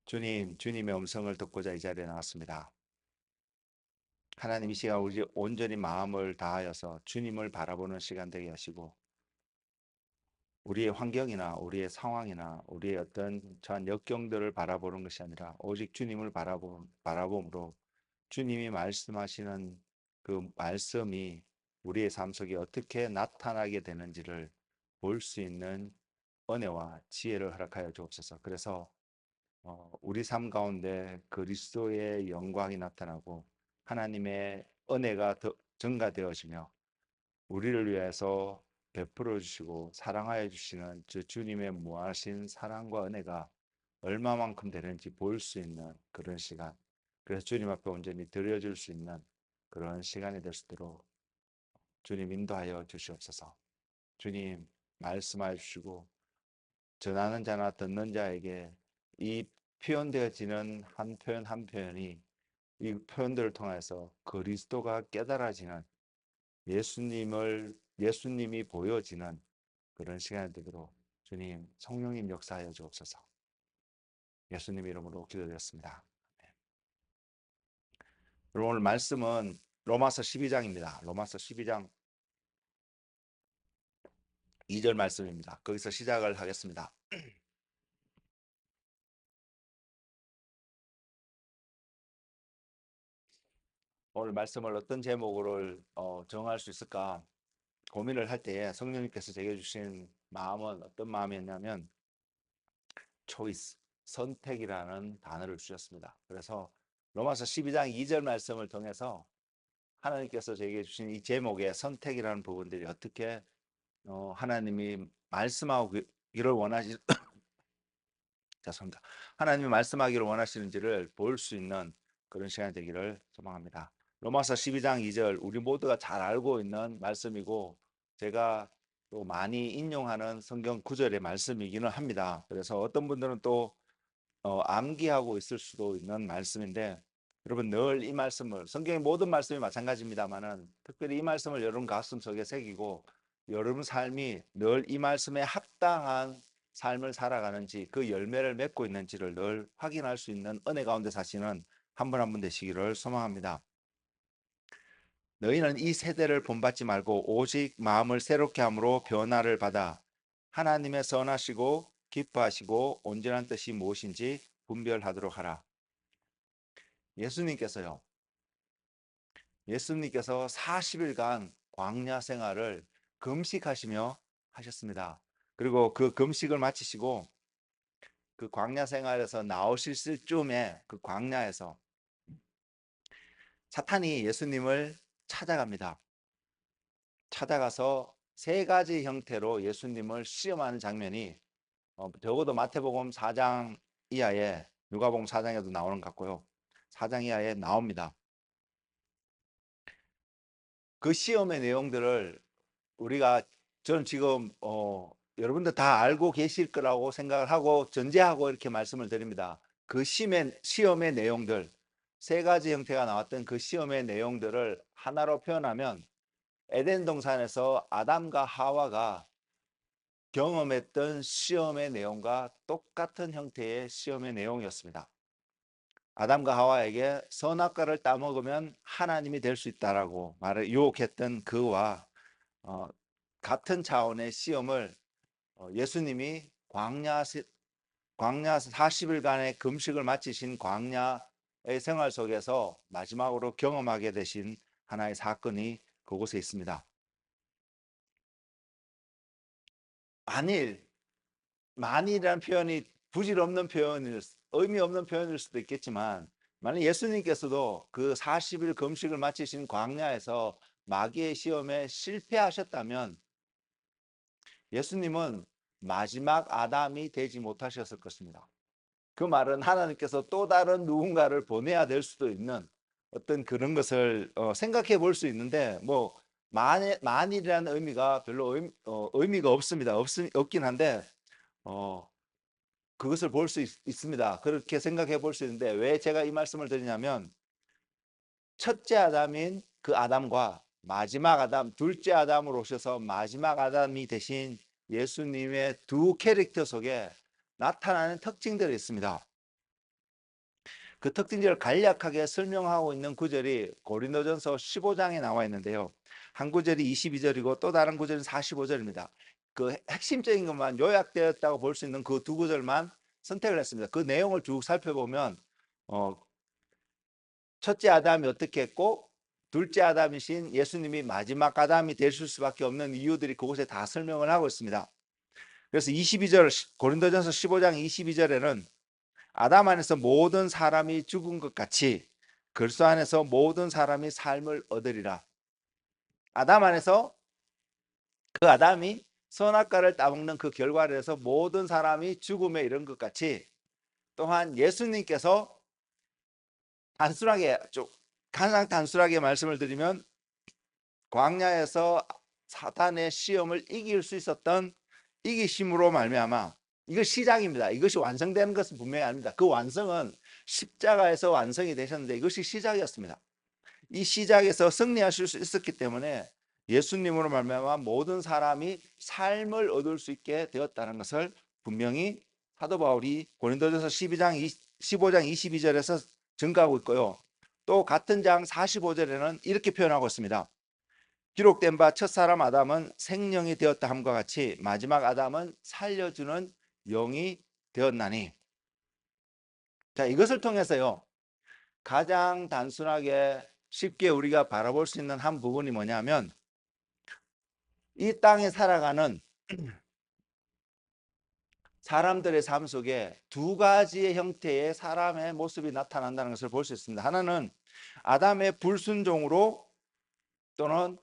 주님의 음성을 듣고자 이 자리에 나왔습니다. 하나님 이 시간 우리 온전히 마음을 다하여서 주님을 바라보는 시간 되게 하시고 우리의 환경이나 우리의 상황이나 우리의 어떤 저한 역경들을 바라보는 것이 아니라 오직 주님을 바라봄으로 주님이 말씀하시는 그 말씀이 우리의 삶 속에 어떻게 나타나게 되는지를 볼 수 있는 은혜와 지혜를 허락하여 주옵소서. 그래서 우리 삶 가운데 그리스도의 영광이 나타나고 하나님의 은혜가 더 증가되어지며 우리를 위해서 베풀어 주시고 사랑하여 주시는 저 주님의 무하신 사랑과 은혜가 얼마만큼 되는지 볼 수 있는 그런 시간, 그래서 주님 앞에 온전히 드려질 수 있는 그런 시간이 될 수 있도록 주님 인도하여 주시옵소서. 주님 말씀하여 주시고 전하는 자나 듣는 자에게 이 표현되어지는 한 표현 한 표현이 이 표현들을 통해서 그리스도가 깨달아지는 예수님이 보여지는 그런 시간이 되도록 주님 성령님 역사하여 주옵소서. 예수님 이름으로 기도드렸습니다. 여러분 오늘 말씀은 로마서 12장입니다. 로마서 12장 2절 말씀입니다. 거기서 시작을 하겠습니다. 오늘 말씀을 어떤 제목으로 정할 수 있을까 고민을 할 때에 성령님께서 제게 주신 마음은 어떤 마음이었냐면 초이스, 선택이라는 단어를 주셨습니다. 그래서 로마서 12장 2절 말씀을 통해서 하나님께서 제게 주신 이 제목의 선택이라는 부분들이 어떻게 하나님이 말씀하기를 원하시 죄송합니다. 하나님이 말씀하기를 원하시는지를 볼 수 있는 그런 시간이 되기를 소망합니다. 로마서 12장 2절 우리 모두가 잘 알고 있는 말씀이고 제가 또 많이 인용하는 성경 구절의 말씀이기는 합니다. 그래서 어떤 분들은 또 암기하고 있을 수도 있는 말씀인데 여러분 늘 이 말씀을 성경의 모든 말씀이 마찬가지입니다만은 특별히 이 말씀을 여러분 가슴 속에 새기고 여러분 삶이 늘 이 말씀에 합당한 삶을 살아가는지 그 열매를 맺고 있는지를 늘 확인할 수 있는 은혜 가운데 사시는 한 분 한 분 되시기를 소망합니다. 너희는 이 세대를 본받지 말고 오직 마음을 새롭게 함으로 변화를 받아 하나님의 선하시고 기뻐하시고 온전한 뜻이 무엇인지 분별하도록 하라. 예수님께서요. 예수님께서 40일간 광야 생활을 금식하시며 하셨습니다. 그리고 그 금식을 마치시고 그 광야 생활에서 나오실 쯤에 그 광야에서 사탄이 예수님을 찾아갑니다. 찾아가서 세 가지 형태로 예수님을 시험하는 장면이 적어도 마태복음 4장 이하에 누가복음 4장에도 나오는 것 같고요. 4장 이하에 나옵니다. 그 시험의 내용들을 우리가 저는 지금 여러분들 다 알고 계실 거라고 생각을 하고 전제하고 이렇게 말씀을 드립니다. 그 시험의 내용들 세 가지 형태가 나왔던 그 시험의 내용들을 하나로 표현하면 에덴 동산에서 아담과 하와가 경험했던 시험의 내용과 똑같은 형태의 시험의 내용이었습니다. 아담과 하와에게 선악과를 따먹으면 하나님이 될 수 있다라고 말을 유혹했던 그와 같은 차원의 시험을 예수님이 광야 40일간의 금식을 마치신 광야의 생활 속에서 마지막으로 경험하게 되신 하나의 사건이 그곳에 있습니다. 만일이라는 표현이 부질없는 표현일 의미 없는 표현일 수도 있겠지만 만약 예수님께서도 그 40일 금식을 마치신 광야에서 마귀의 시험에 실패하셨다면 예수님은 마지막 아담이 되지 못하셨을 것입니다. 그 말은 하나님께서 또 다른 누군가를 보내야 될 수도 있는 어떤 그런 것을 생각해 볼 수 있는데 뭐 만일이라는 의미가 별로 의미가 없습니다. 없긴 한데 그것을 볼 수 있습니다. 그렇게 생각해 볼 수 있는데 왜 제가 이 말씀을 드리냐면 첫째 아담인 그 아담과 마지막 아담, 둘째 아담으로 오셔서 마지막 아담이 되신 예수님의 두 캐릭터 속에 나타나는 특징들이 있습니다. 그 특징들을 간략하게 설명하고 있는 구절이 고린도전서 15장에 나와 있는데요. 한 구절이 22절이고 또 다른 구절은 45절입니다. 그 핵심적인 것만 요약되었다고 볼 수 있는 그 두 구절만 선택을 했습니다. 그 내용을 쭉 살펴보면 첫째 아담이 어떻게 했고 둘째 아담이신 예수님이 마지막 아담이 되실 수밖에 없는 이유들이 그곳에 다 설명을 하고 있습니다. 그래서 22절 고린도전서 15장 22절에는 아담 안에서 모든 사람이 죽은 것 같이 그리스도 안에서 모든 사람이 삶을 얻으리라. 아담 안에서 그 아담이 선악과를 따먹는 그 결과를 해서 모든 사람이 죽음에 이른 것 같이 또한 예수님께서 단순하게 가장 단순하게 말씀을 드리면 광야에서 사탄의 시험을 이길 수 있었던 이기심으로 말미암아 이거 시작입니다. 이것이 완성되는 것은 분명히 아닙니다. 그 완성은 십자가에서 완성이 되셨는데 이것이 시작이었습니다. 이 시작에서 승리하실 수 있었기 때문에 예수님으로 말미암아 모든 사람이 삶을 얻을 수 있게 되었다는 것을 분명히 사도 바울이 고린도전서 15장 22절에서 증거하고 있고요. 또 같은 장 45절에는 이렇게 표현하고 있습니다. 기록된 바 첫사람 아담은 생령이 되었다 함과 같이 마지막 아담은 살려주는 영이 되었나니. 자, 이것을 통해서요. 가장 단순하게 쉽게 우리가 바라볼 수 있는 한 부분이 뭐냐면 이 땅에 살아가는 사람들의 삶 속에 두 가지의 형태의 사람의 모습이 나타난다는 것을 볼 수 있습니다. 하나는 아담의 불순종으로 또는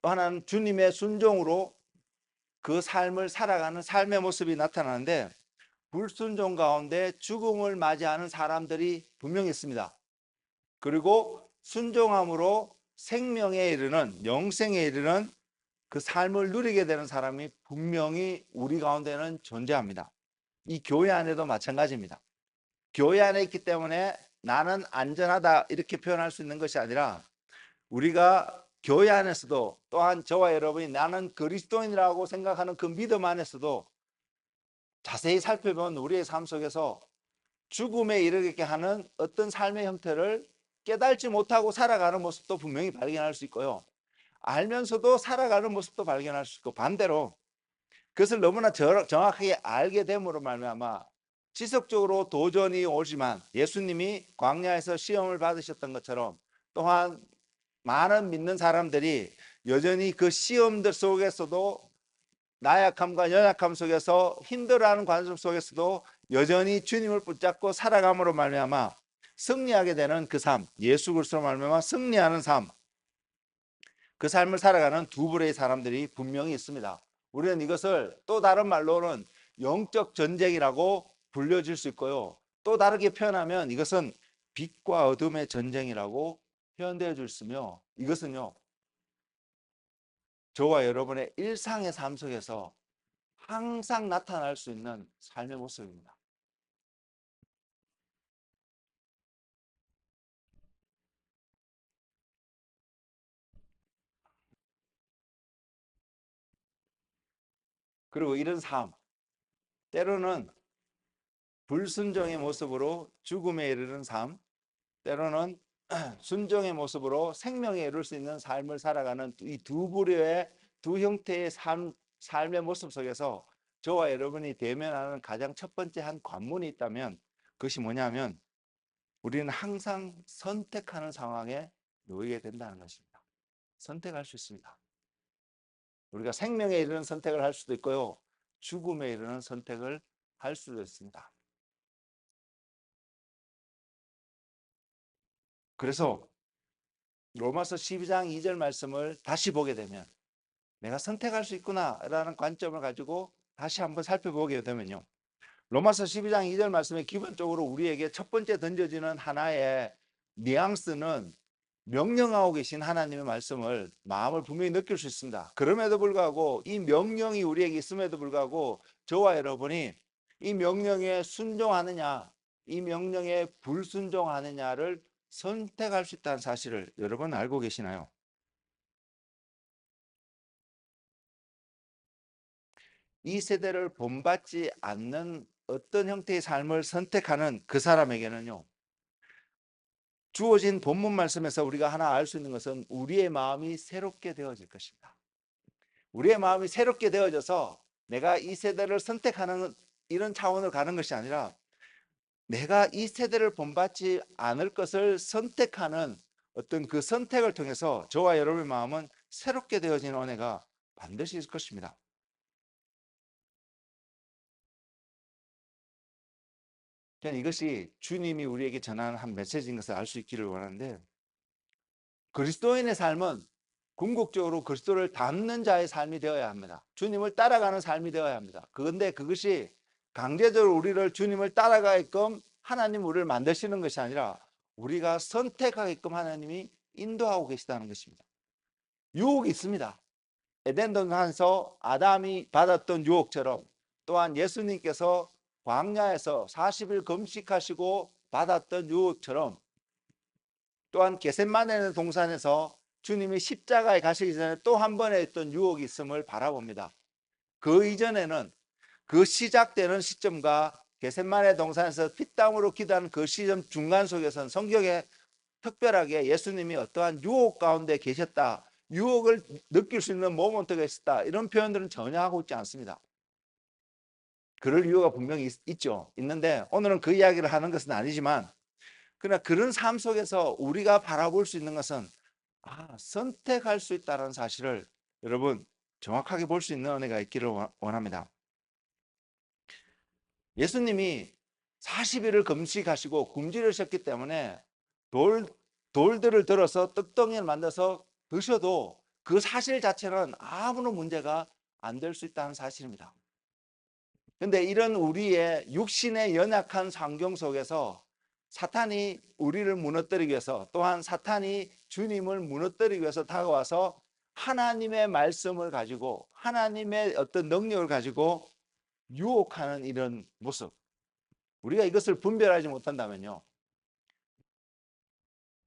또 하나는 주님의 순종으로 그 삶을 살아가는 삶의 모습이 나타나는데 불순종 가운데 죽음을 맞이하는 사람들이 분명히 있습니다. 그리고 순종함으로 생명에 이르는 영생에 이르는 그 삶을 누리게 되는 사람이 분명히 우리 가운데는 존재합니다. 이 교회 안에도 마찬가지입니다. 교회 안에 있기 때문에 나는 안전하다 이렇게 표현할 수 있는 것이 아니라 우리가 교회 안에서도 또한 저와 여러분이 나는 그리스도인이라고 생각하는 그 믿음 안에서도 자세히 살펴보면 우리의 삶 속에서 죽음에 이르게 하는 어떤 삶의 형태를 깨달지 못하고 살아가는 모습도 분명히 발견할 수 있고요. 알면서도 살아가는 모습도 발견할 수 있고 반대로 그것을 너무나 정확하게 알게 됨으로 말미암아 지속적으로 도전이 오지만 예수님이 광야에서 시험을 받으셨던 것처럼 또한 많은 믿는 사람들이 여전히 그 시험들 속에서도 나약함과 연약함 속에서 힘들어하는 관점 속에서도 여전히 주님을 붙잡고 살아감으로 말미암아 승리하게 되는 그 삶, 예수 그리스도로 말미암아 승리하는 삶, 그 삶을 살아가는 두 부류의 사람들이 분명히 있습니다. 우리는 이것을 또 다른 말로는 영적 전쟁이라고 불려질 수 있고요. 또 다르게 표현하면 이것은 빛과 어둠의 전쟁이라고 표현되어 줄 수 있으며 이것은요. 저와 여러분의 일상의 삶 속에서 항상 나타날 수 있는 삶의 모습입니다. 그리고 이런 삶, 때로는 불순종의 모습으로 죽음에 이르는 삶, 때로는 순종의 모습으로 생명에 이룰 수 있는 삶을 살아가는 이 두 부류의 두 형태의 삶의 모습 속에서 저와 여러분이 대면하는 가장 첫 번째 한 관문이 있다면 그것이 뭐냐면 우리는 항상 선택하는 상황에 놓이게 된다는 것입니다. 선택할 수 있습니다. 우리가 생명에 이르는 선택을 할 수도 있고요. 죽음에 이르는 선택을 할 수도 있습니다. 그래서 로마서 12장 2절 말씀을 다시 보게 되면 내가 선택할 수 있구나라는 관점을 가지고 다시 한번 살펴보게 되면요. 로마서 12장 2절 말씀에 기본적으로 우리에게 첫 번째 던져지는 하나의 뉘앙스는 명령하고 계신 하나님의 말씀을 마음을 분명히 느낄 수 있습니다. 그럼에도 불구하고 이 명령이 우리에게 있음에도 불구하고 저와 여러분이 이 명령에 순종하느냐 이 명령에 불순종하느냐를 선택할 수 있다는 사실을 여러분 알고 계시나요? 이 세대를 본받지 않는 어떤 형태의 삶을 선택하는 그 사람에게는요. 주어진 본문 말씀에서 우리가 하나 알 수 있는 것은 우리의 마음이 새롭게 되어질 것입니다. 우리의 마음이 새롭게 되어져서 내가 이 세대를 선택하는 이런 차원으로 가는 것이 아니라 내가 이 세대를 본받지 않을 것을 선택하는 어떤 그 선택을 통해서 저와 여러분의 마음은 새롭게 되어지는 은혜가 반드시 있을 것입니다. 저는 이것이 주님이 우리에게 전하는 한 메시지인 것을 알 수 있기를 원하는데, 그리스도인의 삶은 궁극적으로 그리스도를 닮는 자의 삶이 되어야 합니다. 주님을 따라가는 삶이 되어야 합니다. 그런데 그것이 강제적으로 우리를 주님을 따라가게끔 하나님 우리를 만드시는 것이 아니라 우리가 선택하게끔 하나님이 인도하고 계시다는 것입니다. 유혹이 있습니다. 에덴 동산에서 아담이 받았던 유혹처럼 또한 예수님께서 광야에서 40일 금식하시고 받았던 유혹처럼 또한 겟세마네 동산에서 주님이 십자가에 가시기 전에 또 한 번의 어떤 유혹이 있음을 바라봅니다. 그 이전에는 그 시작되는 시점과 겟세마네 동산에서 피땀으로 기도하는 그 시점 중간 속에서는 성경에 특별하게 예수님이 어떠한 유혹 가운데 계셨다, 유혹을 느낄 수 있는 모먼트가 있었다, 이런 표현들은 전혀 하고 있지 않습니다. 그럴 이유가 분명히 있죠. 있는데 오늘은 그 이야기를 하는 것은 아니지만, 그러나 그런 삶 속에서 우리가 바라볼 수 있는 것은 선택할 수 있다는 사실을 여러분 정확하게 볼 수 있는 은혜가 있기를 원합니다. 예수님이 40일을 금식하시고 굶주리셨기 때문에 돌들을 들어서 떡덩이를 만들어서 드셔도 그 사실 자체는 아무런 문제가 안 될 수 있다는 사실입니다. 그런데 이런 우리의 육신의 연약한 환경 속에서 사탄이 우리를 무너뜨리기 위해서, 또한 사탄이 주님을 무너뜨리기 위해서 다가와서 하나님의 말씀을 가지고 하나님의 어떤 능력을 가지고 유혹하는 이런 모습, 우리가 이것을 분별하지 못한다면요,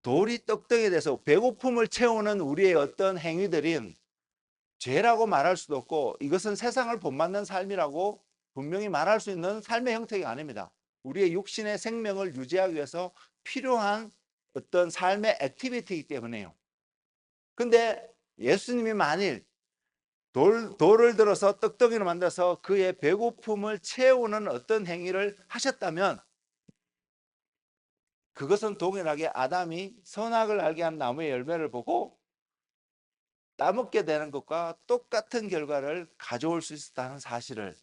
돌이 떡덩이에 대해서 배고픔을 채우는 우리의 어떤 행위들인 죄라고 말할 수도 없고, 이것은 세상을 본받는 삶이라고 분명히 말할 수 있는 삶의 형태가 아닙니다. 우리의 육신의 생명을 유지하기 위해서 필요한 어떤 삶의 액티비티이기 때문에요. 근데 예수님이 만일 돌을 들어서 떡덩이를 만들어서 그의 배고픔을 채우는 어떤 행위를 하셨다면, 그것은 동일하게 아담이 선악을 알게 한 나무의 열매를 보고 따먹게 되는 것과 똑같은 결과를 가져올 수 있었다는 사실을,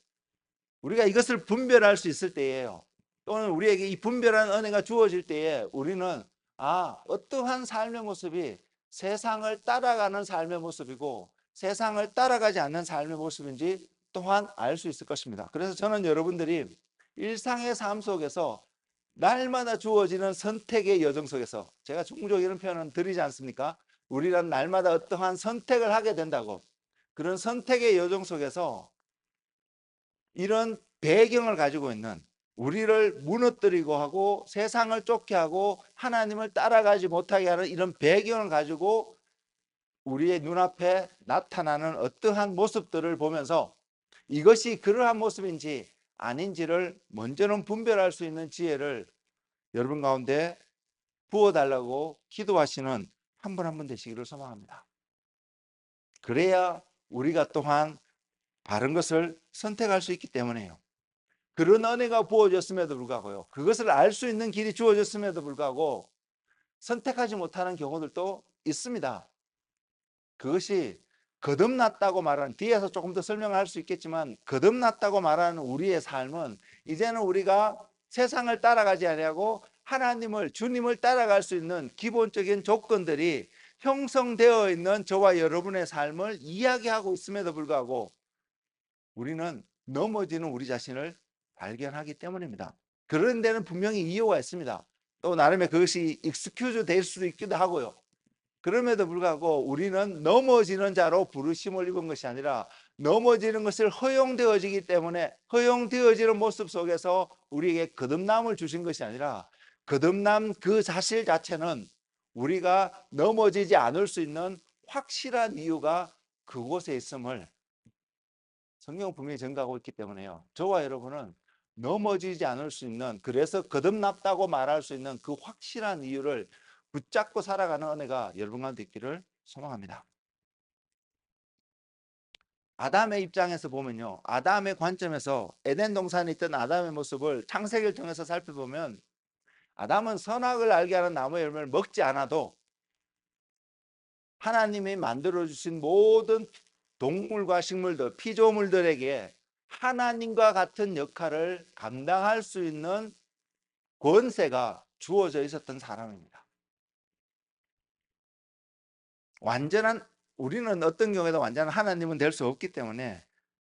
우리가 이것을 분별할 수 있을 때예요. 또는 우리에게 이 분별한 은혜가 주어질 때에 우리는 어떠한 삶의 모습이 세상을 따라가는 삶의 모습이고 세상을 따라가지 않는 삶의 모습인지 또한 알 수 있을 것입니다. 그래서 저는 여러분들이 일상의 삶 속에서 날마다 주어지는 선택의 여정 속에서, 제가 종종 이런 표현을 드리지 않습니까? 우리란 날마다 어떠한 선택을 하게 된다고. 그런 선택의 여정 속에서 이런 배경을 가지고 있는, 우리를 무너뜨리고 하고 세상을 쫓게 하고 하나님을 따라가지 못하게 하는 이런 배경을 가지고 우리의 눈앞에 나타나는 어떠한 모습들을 보면서 이것이 그러한 모습인지 아닌지를 먼저는 분별할 수 있는 지혜를 여러분 가운데 부어달라고 기도하시는 한 분 한 분 되시기를 소망합니다. 그래야 우리가 또한 바른 것을 선택할 수 있기 때문에요. 그런 은혜가 부어졌음에도 불구하고요, 그것을 알 수 있는 길이 주어졌음에도 불구하고 선택하지 못하는 경우들도 있습니다. 그것이 거듭났다고 말하는, 뒤에서 조금 더 설명할 수 있겠지만, 거듭났다고 말하는 우리의 삶은 이제는 우리가 세상을 따라가지 아니하고 하나님을, 주님을 따라갈 수 있는 기본적인 조건들이 형성되어 있는 저와 여러분의 삶을 이야기하고 있음에도 불구하고 우리는 넘어지는 우리 자신을 발견하기 때문입니다. 그런 데는 분명히 이유가 있습니다. 또 나름의 그것이 익스큐즈 될 수도 있기도 하고요. 그럼에도 불구하고 우리는 넘어지는 자로 부르심을 입은 것이 아니라 넘어지는 것을 허용되어지기 때문에, 허용되어지는 모습 속에서 우리에게 거듭남을 주신 것이 아니라, 거듭남 그 사실 자체는 우리가 넘어지지 않을 수 있는 확실한 이유가 그곳에 있음을 성경은 분명히 증가하고 있기 때문에요, 저와 여러분은 넘어지지 않을 수 있는, 그래서 거듭났다고 말할 수 있는 그 확실한 이유를 붙잡고 살아가는 은혜가 여러분 가운데 있기를 소망합니다. 아담의 입장에서 보면요, 아담의 관점에서 에덴 동산에 있던 아담의 모습을 창세기를 통해서 살펴보면 아담은 선악을 알게 하는 나무의 열매를 먹지 않아도 하나님이 만들어주신 모든 동물과 식물들, 피조물들에게 하나님과 같은 역할을 감당할 수 있는 권세가 주어져 있었던 사람입니다. 우리는 어떤 경우에도 완전한 하나님은 될 수 없기 때문에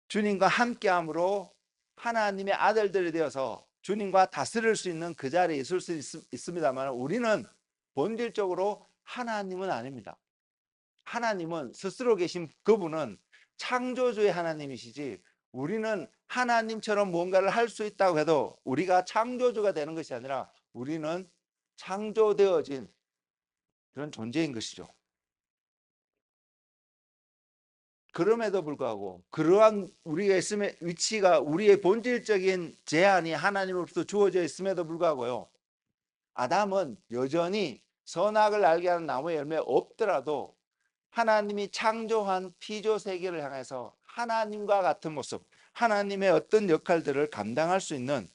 주님과 함께함으로 하나님의 아들들이 되어서 주님과 다스릴 수 있는 그 자리에 있을 수 있습니다만, 우리는 본질적으로 하나님은 아닙니다. 하나님은 스스로 계신 그분은 창조주의 하나님이시지, 우리는 하나님처럼 뭔가를 할 수 있다고 해도 우리가 창조주가 되는 것이 아니라 우리는 창조되어진 그런 존재인 것이죠. 그럼에도 불구하고 그러한 우리가 있음의 위치가, 우리의 본질적인 제한이 하나님으로부터 주어져 있음에도 불구하고요, 아담은 여전히 선악을 알게 하는 나무의 열매 없더라도 하나님이 창조한 피조 세계를 향해서 하나님과 같은 모습, 하나님의 어떤 역할들을 감당할 수 있는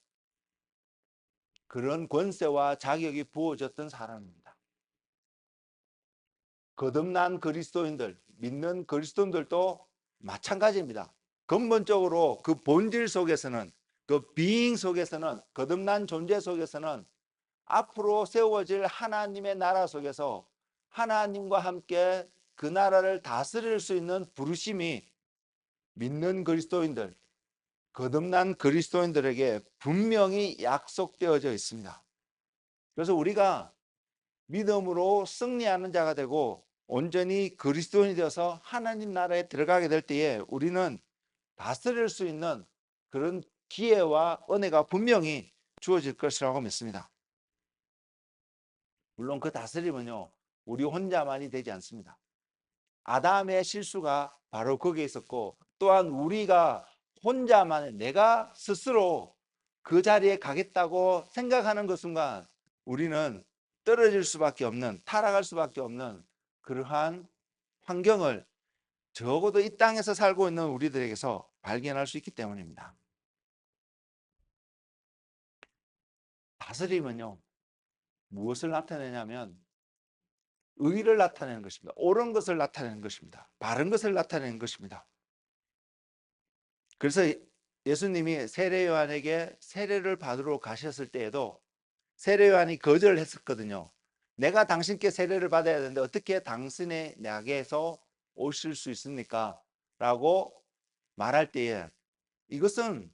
그런 권세와 자격이 부어졌던 사람입니다. 거듭난 그리스도인들, 믿는 그리스도인들도 마찬가지입니다. 근본적으로 그 본질 속에서는, 그 비잉 속에서는, 거듭난 존재 속에서는 앞으로 세워질 하나님의 나라 속에서 하나님과 함께 그 나라를 다스릴 수 있는 부르심이 믿는 그리스도인들, 거듭난 그리스도인들에게 분명히 약속되어져 있습니다. 그래서 우리가 믿음으로 승리하는 자가 되고 온전히 그리스도인이 되어서 하나님 나라에 들어가게 될 때에 우리는 다스릴 수 있는 그런 기회와 은혜가 분명히 주어질 것이라고 믿습니다. 물론 그 다스림은요, 우리 혼자만이 되지 않습니다. 아담의 실수가 바로 거기에 있었고, 또한 우리가 혼자만, 내가 스스로 그 자리에 가겠다고 생각하는 그 순간 우리는 떨어질 수밖에 없는, 타락할 수밖에 없는 그러한 환경을 적어도 이 땅에서 살고 있는 우리들에게서 발견할 수 있기 때문입니다. 다스림은요, 무엇을 나타내냐면 의를 나타내는 것입니다. 옳은 것을 나타내는 것입니다. 바른 것을 나타내는 것입니다. 그래서 예수님이 세례 요한에게 세례를 받으러 가셨을 때에도 세례 요한이 거절을 했었거든요. 내가 당신께 세례를 받아야 되는데 어떻게 당신이 내게서 오실 수 있습니까? 라고 말할 때에, 이것은,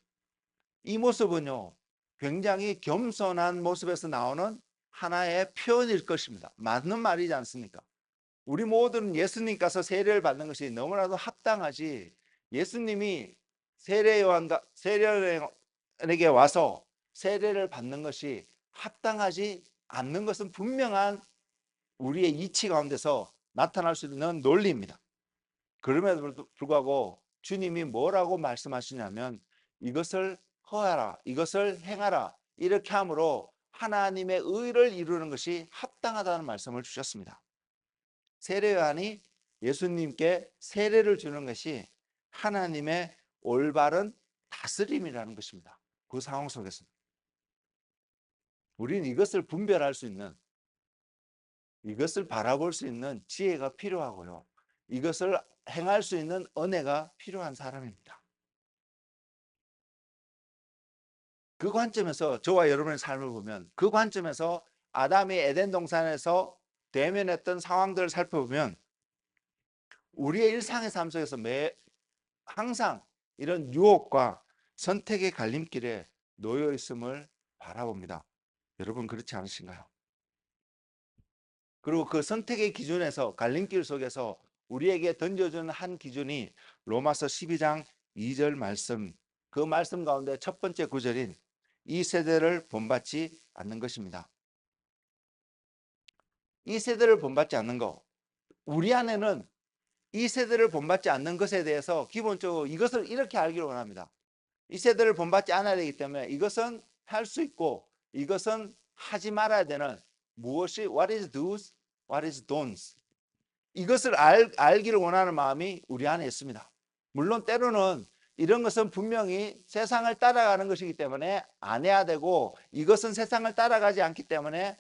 이 모습은요, 굉장히 겸손한 모습에서 나오는 하나의 표현일 것입니다. 맞는 말이지 않습니까? 우리 모두는 예수님 가서 세례를 받는 것이 너무나도 합당하지, 예수님이 세례요한에게 와서 세례를 받는 것이 합당하지 않는 것은 분명한 우리의 이치 가운데서 나타날 수 있는 논리입니다. 그럼에도 불구하고 주님이 뭐라고 말씀하시냐면, 이것을 허하라, 이것을 행하라, 이렇게 함으로 하나님의 의를 이루는 것이 합당하다는 말씀을 주셨습니다. 세례 요한이 예수님께 세례를 주는 것이 하나님의 올바른 다스림이라는 것입니다. 그 상황 속에서 우리는 이것을 분별할 수 있는, 이것을 바라볼 수 있는 지혜가 필요하고요, 이것을 행할 수 있는 은혜가 필요한 사람입니다. 그 관점에서 저와 여러분의 삶을 보면, 그 관점에서 아담이 에덴 동산에서 대면했던 상황들을 살펴보면 우리의 일상의 삶 속에서 항상 이런 유혹과 선택의 갈림길에 놓여 있음을 바라봅니다. 여러분 그렇지 않으신가요? 그리고 그 선택의 기준에서, 갈림길 속에서 우리에게 던져주는 한 기준이 로마서 12장 2절 말씀, 그 말씀 가운데 첫 번째 구절인 이 세대를 본받지 않는 것입니다. 이 세대를 본받지 않는 것, 우리 안에는 이 세대를 본받지 않는 것에 대해서 기본적으로 이것을 이렇게 알기를 원합니다. 이 세대를 본받지 않아야 되기 때문에 이것은 할 수 있고 이것은 하지 말아야 되는, 무엇이 what is do's, what is don'ts. 이것을 알기를 원하는 마음이 우리 안에 있습니다. 물론 때로는 이런 것은 분명히 세상을 따라가는 것이기 때문에 안 해야 되고, 이것은 세상을 따라가지 않기 때문에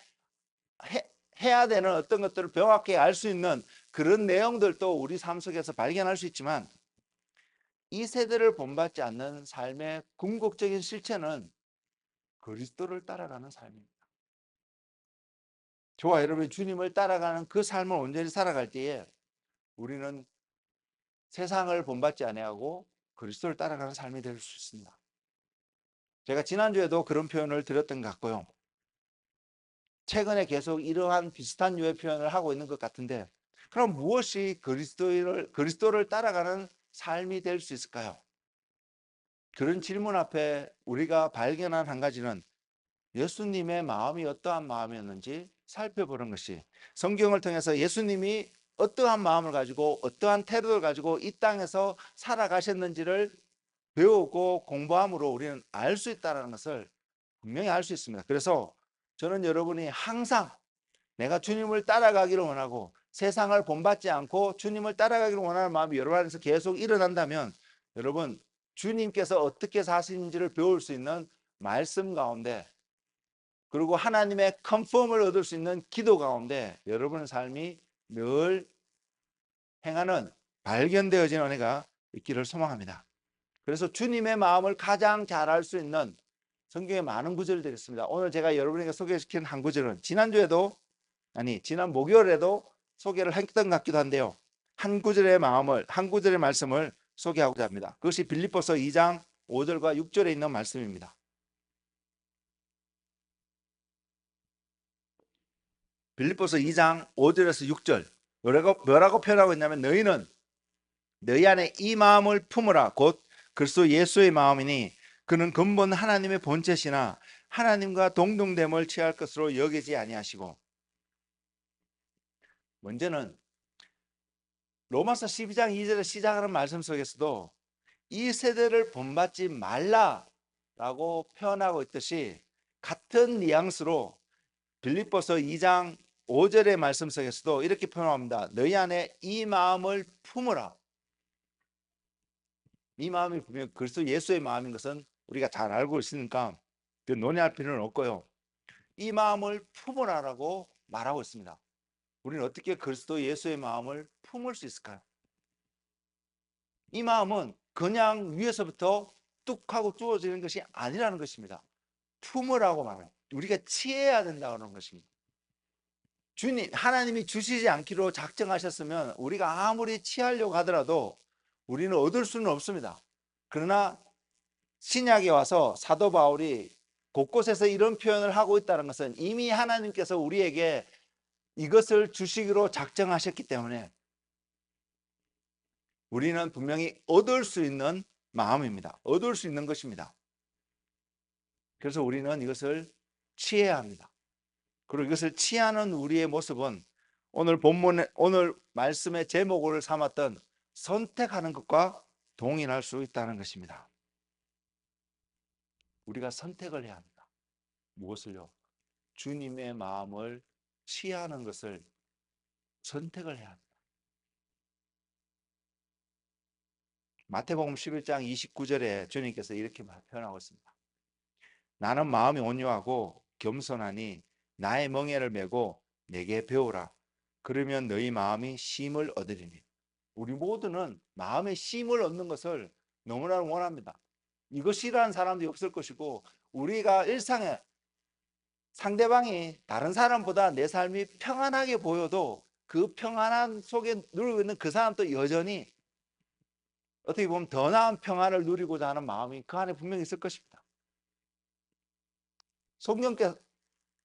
해야 되는 어떤 것들을 명확히 알 수 있는 그런 내용들도 우리 삶 속에서 발견할 수 있지만, 이 세대를 본받지 않는 삶의 궁극적인 실체는 그리스도를 따라가는 삶입니다. 저와 여러분이 주님을 따라가는 그 삶을 온전히 살아갈 때에 우리는 세상을 본받지 아니하고 그리스도를 따라가는 삶이 될 수 있습니다. 제가 지난주에도 그런 표현을 드렸던 것 같고요. 최근에 계속 이러한 비슷한 류의 표현을 하고 있는 것 같은데, 그럼 무엇이 그리스도를 따라가는 삶이 될 수 있을까요? 그런 질문 앞에 우리가 발견한 한 가지는 예수님의 마음이 어떠한 마음이었는지 살펴보는 것이, 성경을 통해서 예수님이 어떠한 마음을 가지고 어떠한 태도를 가지고 이 땅에서 살아가셨는지를 배우고 공부함으로 우리는 알 수 있다는 것을 분명히 알 수 있습니다. 그래서 저는 여러분이 항상 내가 주님을 따라가기를 원하고 세상을 본받지 않고 주님을 따라가기를 원하는 마음이 여러분 안에서 계속 일어난다면, 여러분 주님께서 어떻게 사시는지를 배울 수 있는 말씀 가운데, 그리고 하나님의 컨펌을 얻을 수 있는 기도 가운데 여러분의 삶이 늘 행하는 발견되어진 은혜가 있기를 소망합니다. 그래서 주님의 마음을 가장 잘 알 수 있는 성경에 많은 구절들이 있습니다. 오늘 제가 여러분에게 소개시킨 한 구절은 지난 목요일에도 소개를 했던 것 같기도 한데요. 한 구절의 말씀을 소개하고자 합니다. 그것이 빌립보서 2장 5절과 6절에 있는 말씀입니다. 빌립보서 2장 5절에서 6절 뭐라고 표현하고 있냐면, 너희 안에 이 마음을 품으라. 곧 그리스도 예수의 마음이니 그는 근본 하나님의 본체시나 하나님과 동등됨을 취할 것으로 여기지 아니하시고. 먼저는 로마서 12장 2절에 시작하는 말씀 속에서도 이 세대를 본받지 말라라고 표현하고 있듯이, 같은 뉘앙스로 빌립보서 2장 5절의 말씀 속에서도 이렇게 표현합니다. 너희 안에 이 마음을 품으라. 이 마음이 분명 그리스도 예수의 마음인 것은 우리가 잘 알고 있으니까 논의할 필요는 없고요. 이 마음을 품으라라고 말하고 있습니다. 우리는 어떻게 그리스도 예수의 마음을 품을 수 있을까요? 이 마음은 그냥 위에서부터 뚝 하고 주어지는 것이 아니라는 것입니다. 품으라고 말해요. 우리가 취해야 된다는 것입니다. 하나님이 주시지 않기로 작정하셨으면 우리가 아무리 취하려고 하더라도 우리는 얻을 수는 없습니다. 그러나 신약에 와서 사도 바울이 곳곳에서 이런 표현을 하고 있다는 것은 이미 하나님께서 우리에게 이것을 주시기로 작정하셨기 때문에 우리는 분명히 얻을 수 있는 마음입니다. 얻을 수 있는 것입니다. 그래서 우리는 이것을 취해야 합니다. 그리고 이것을 취하는 우리의 모습은 오늘 말씀의 제목을 삼았던 선택하는 것과 동일할 수 있다는 것입니다. 우리가 선택을 해야 합니다. 무엇을요? 주님의 마음을 취하는 것을 선택을 해야 합니다. 마태복음 11장 29절에 주님께서 이렇게 표현하고 있습니다. 나는 마음이 온유하고 겸손하니 나의 멍에를 메고 내게 배우라. 그러면 너희 마음이 쉼을 얻으리니. 우리 모두는 마음의 쉼을 얻는 것을 너무나 원합니다. 이것 싫어하는 사람도 없을 것이고, 우리가 일상에 상대방이 다른 사람보다 내 삶이 평안하게 보여도 그 평안함 속에 누리고 있는 그 사람도 여전히 어떻게 보면 더 나은 평안을 누리고자 하는 마음이 그 안에 분명히 있을 것입니다.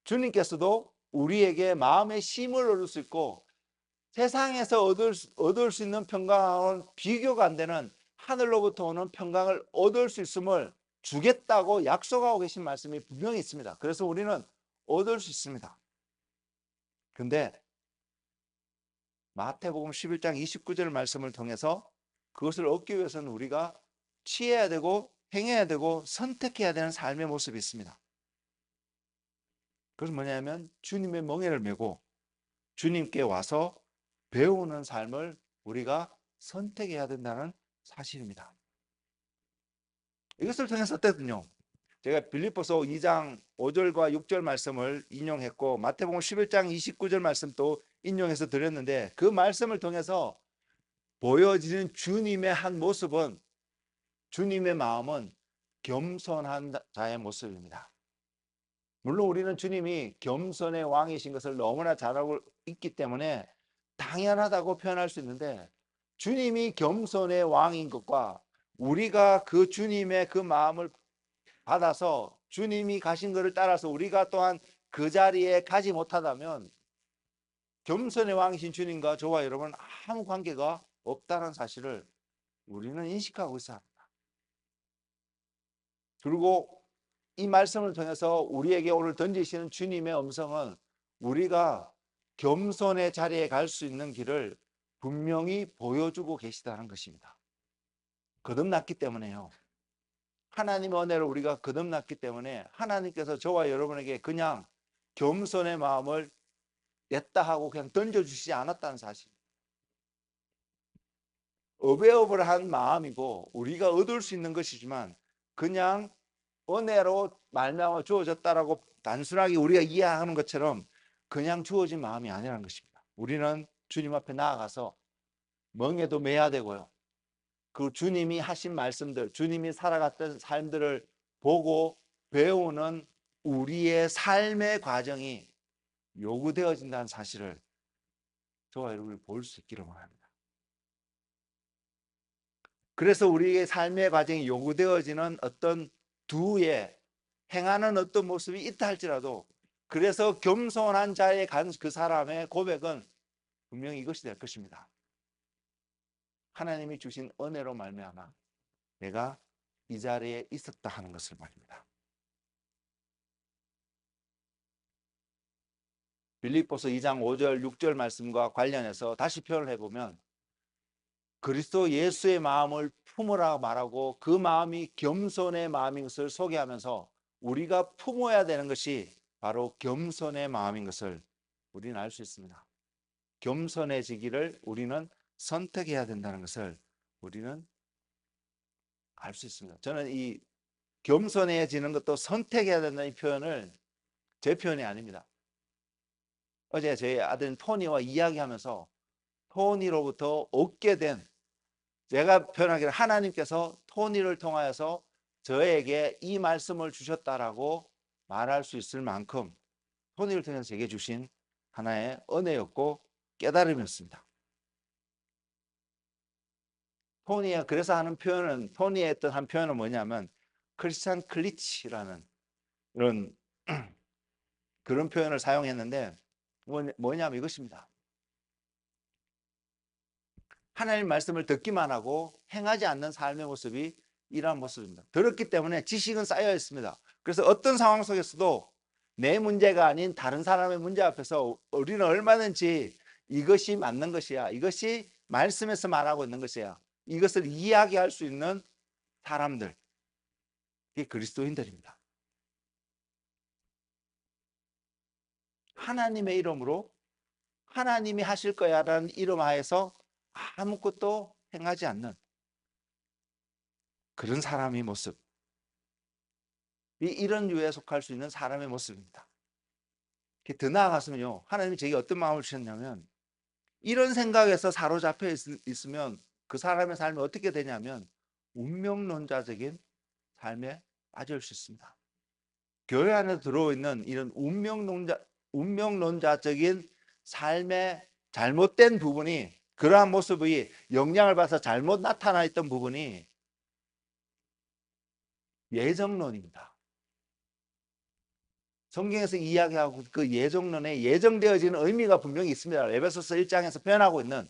주님께서도 우리에게 마음의 쉼을 얻을 수 있고 세상에서 얻을 수 있는 평강은 비교가 안 되는 하늘로부터 오는 평강을 얻을 수 있음을 주겠다고 약속하고 계신 말씀이 분명히 있습니다. 그래서 우리는 얻을 수 있습니다. 근데 마태복음 11장 29절 말씀을 통해서 그것을 얻기 위해서는 우리가 취해야 되고 행해야 되고 선택해야 되는 삶의 모습이 있습니다. 그것은 뭐냐면 주님의 멍에를 메고 주님께 와서 배우는 삶을 우리가 선택해야 된다는 사실입니다. 이것을 통해서 어땠군요. 제가 빌립보서 2장 5절과 6절 말씀을 인용했고 마태복음 11장 29절 말씀도 인용해서 드렸는데 그 말씀을 통해서 보여지는 주님의 한 모습은 주님의 마음은 겸손한 자의 모습입니다. 물론 우리는 주님이 겸손의 왕이신 것을 너무나 잘 알고 있기 때문에 당연하다고 표현할 수 있는데 주님이 겸손의 왕인 것과 우리가 그 주님의 그 마음을 받아서 주님이 가신 것을 따라서 우리가 또한 그 자리에 가지 못하다면 겸손의 왕이신 주님과 저와 여러분은 아무 관계가 없다는 사실을 우리는 인식하고 있어야 합니다. 그리고 이 말씀을 통해서 우리에게 오늘 던지시는 주님의 음성은 우리가 겸손의 자리에 갈 수 있는 길을 분명히 보여주고 계시다는 것입니다. 거듭났기 때문에요. 하나님의 은혜를 우리가 거듭났기 때문에 하나님께서 저와 여러분에게 그냥 겸손의 마음을 냈다 하고 그냥 던져주시지 않았다는 사실. 어베어블한 마음이고 우리가 얻을 수 있는 것이지만 그냥 은혜로 말미암아 주어졌다라고 단순하게 우리가 이해하는 것처럼 그냥 주어진 마음이 아니라는 것입니다. 우리는 주님 앞에 나아가서 멍에도 매야 되고요. 그 주님이 하신 말씀들, 주님이 살아갔던 삶들을 보고 배우는 우리의 삶의 과정이 요구되어진다는 사실을 저와 여러분이 볼 수 있기를 원합니다. 그래서 우리의 삶의 과정이 요구되어지는 어떤 두에 행하는 어떤 모습이 있다 할지라도 그래서 겸손한 자에 간 그 사람의 고백은 분명히 이것이 될 것입니다. 하나님이 주신 은혜로 말미암아 내가 이 자리에 있었다 하는 것을 말입니다. 빌립보서 2장 5절 6절 말씀과 관련해서 다시 표현을 해보면 그리스도 예수의 마음을 품으라 말하고 그 마음이 겸손의 마음인 것을 소개하면서 우리가 품어야 되는 것이 바로 겸손의 마음인 것을 우리는 알 수 있습니다. 겸손해지기를 우리는 선택해야 된다는 것을 우리는 알 수 있습니다. 저는 이 겸손해지는 것도 선택해야 된다는 이 표현을 제 표현이 아닙니다. 어제 저희 아들 토니와 이야기하면서 토니로부터 얻게 된 제가 표현하기를 하나님께서 토니를 통하여서 저에게 이 말씀을 주셨다라고 말할 수 있을 만큼 토니를 통해서 제게 주신 하나의 은혜였고 깨달음이었습니다. 토니가 그래서 하는 표현은 토니의 했던 한 표현은 뭐냐면 크리스찬 클리치라는 이런 그런 표현을 사용했는데 뭐냐면 이것입니다. 하나님 말씀을 듣기만 하고 행하지 않는 삶의 모습이 이러한 모습입니다. 들었기 때문에 지식은 쌓여 있습니다. 그래서 어떤 상황 속에서도 내 문제가 아닌 다른 사람의 문제 앞에서 우리는 얼마든지 이것이 맞는 것이야, 이것이 말씀에서 말하고 있는 것이야, 이것을 이야기할 수 있는 사람들, 이게 그리스도인들입니다. 하나님의 이름으로 하나님이 하실 거야라는 이름 하에서 아무것도 행하지 않는 그런 사람의 모습, 이런 유에 속할 수 있는 사람의 모습입니다. 더 나아가서는요, 하나님이 제게 어떤 마음을 주셨냐면 이런 생각에서 사로잡혀 있으면 그 사람의 삶이 어떻게 되냐면 운명론자적인 삶에 빠질 수 있습니다. 교회 안에 들어있는 이런 운명론자적인 삶의 잘못된 부분이, 그러한 모습이 영향을 받아서 잘못 나타나 있던 부분이 예정론입니다. 성경에서 이야기하고 그 예정론에 예정되어지는 의미가 분명히 있습니다. 에베소서 1장에서 표현하고 있는.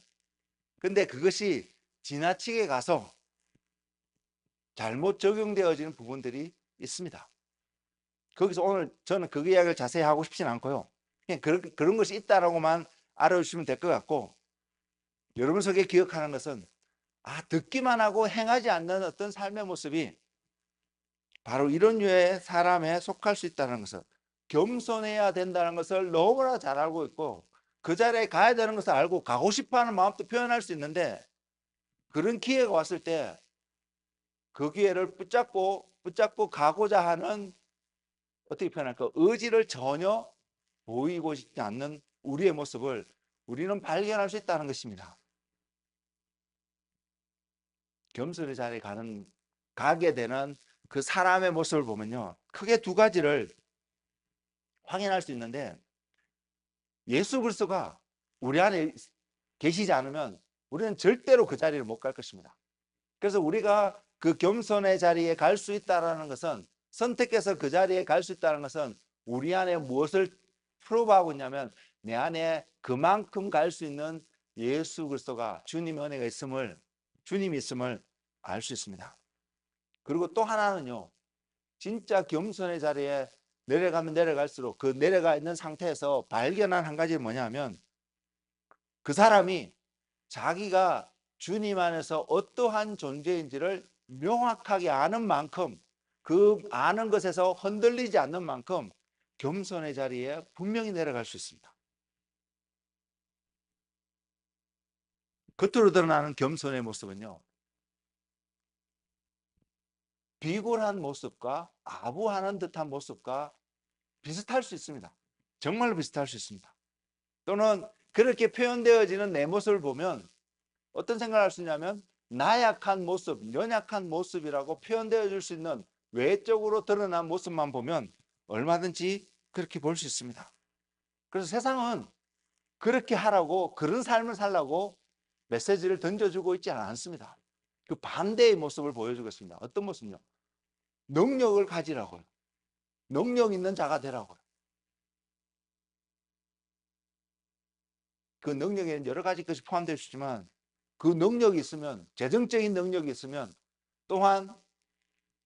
근데 그것이 지나치게 가서 잘못 적용되어지는 부분들이 있습니다. 거기서 오늘 저는 그 이야기를 자세히 하고 싶진 않고요. 그냥 그런 것이 있다라고만 알아주시면 될 것 같고, 여러분 속에 기억하는 것은 듣기만 하고 행하지 않는 어떤 삶의 모습이 바로 이런 류의 사람에 속할 수 있다는 것을, 겸손해야 된다는 것을 너무나 잘 알고 있고 그 자리에 가야 되는 것을 알고 가고 싶어하는 마음도 표현할 수 있는데 그런 기회가 왔을 때 그 기회를 붙잡고 가고자 하는 어떻게 표현할까? 의지를 전혀 보이고 싶지 않는 우리의 모습을 우리는 발견할 수 있다는 것입니다. 겸손의 자리에 가게 되는 그 사람의 모습을 보면요. 크게 두 가지를 확인할 수 있는데 예수 그리스도가 우리 안에 계시지 않으면 우리는 절대로 그 자리를 못 갈 것입니다. 그래서 우리가 그 겸손의 자리에 갈 수 있다는 것은 선택해서 그 자리에 갈 수 있다는 것은 우리 안에 무엇을 프로브하고 있냐면 내 안에 그만큼 갈 수 있는 예수 그리스도가 주님의 은혜가 있음을 주님이 있음을 알 수 있습니다. 그리고 또 하나는요. 진짜 겸손의 자리에 내려가면 내려갈수록 그 내려가 있는 상태에서 발견한 한 가지 뭐냐면 그 사람이 자기가 주님 안에서 어떠한 존재인지를 명확하게 아는 만큼 그 아는 것에서 흔들리지 않는 만큼 겸손의 자리에 분명히 내려갈 수 있습니다. 겉으로 드러나는 겸손의 모습은요. 비굴한 모습과 아부하는 듯한 모습과 비슷할 수 있습니다. 정말로 비슷할 수 있습니다. 또는 그렇게 표현되어지는 내 모습을 보면 어떤 생각을 할 수 있냐면 나약한 모습, 연약한 모습이라고 표현되어 줄 수 있는 외적으로 드러난 모습만 보면 얼마든지 그렇게 볼 수 있습니다. 그래서 세상은 그렇게 하라고 그런 삶을 살라고 메시지를 던져주고 있지 않습니다. 그 반대의 모습을 보여주고 있습니다. 어떤 모습은요? 능력을 가지라고요. 능력 있는 자가 되라고요. 그 능력에는 여러 가지 것이 포함되어 있지만 그 능력이 있으면 재정적인 능력이 있으면 또한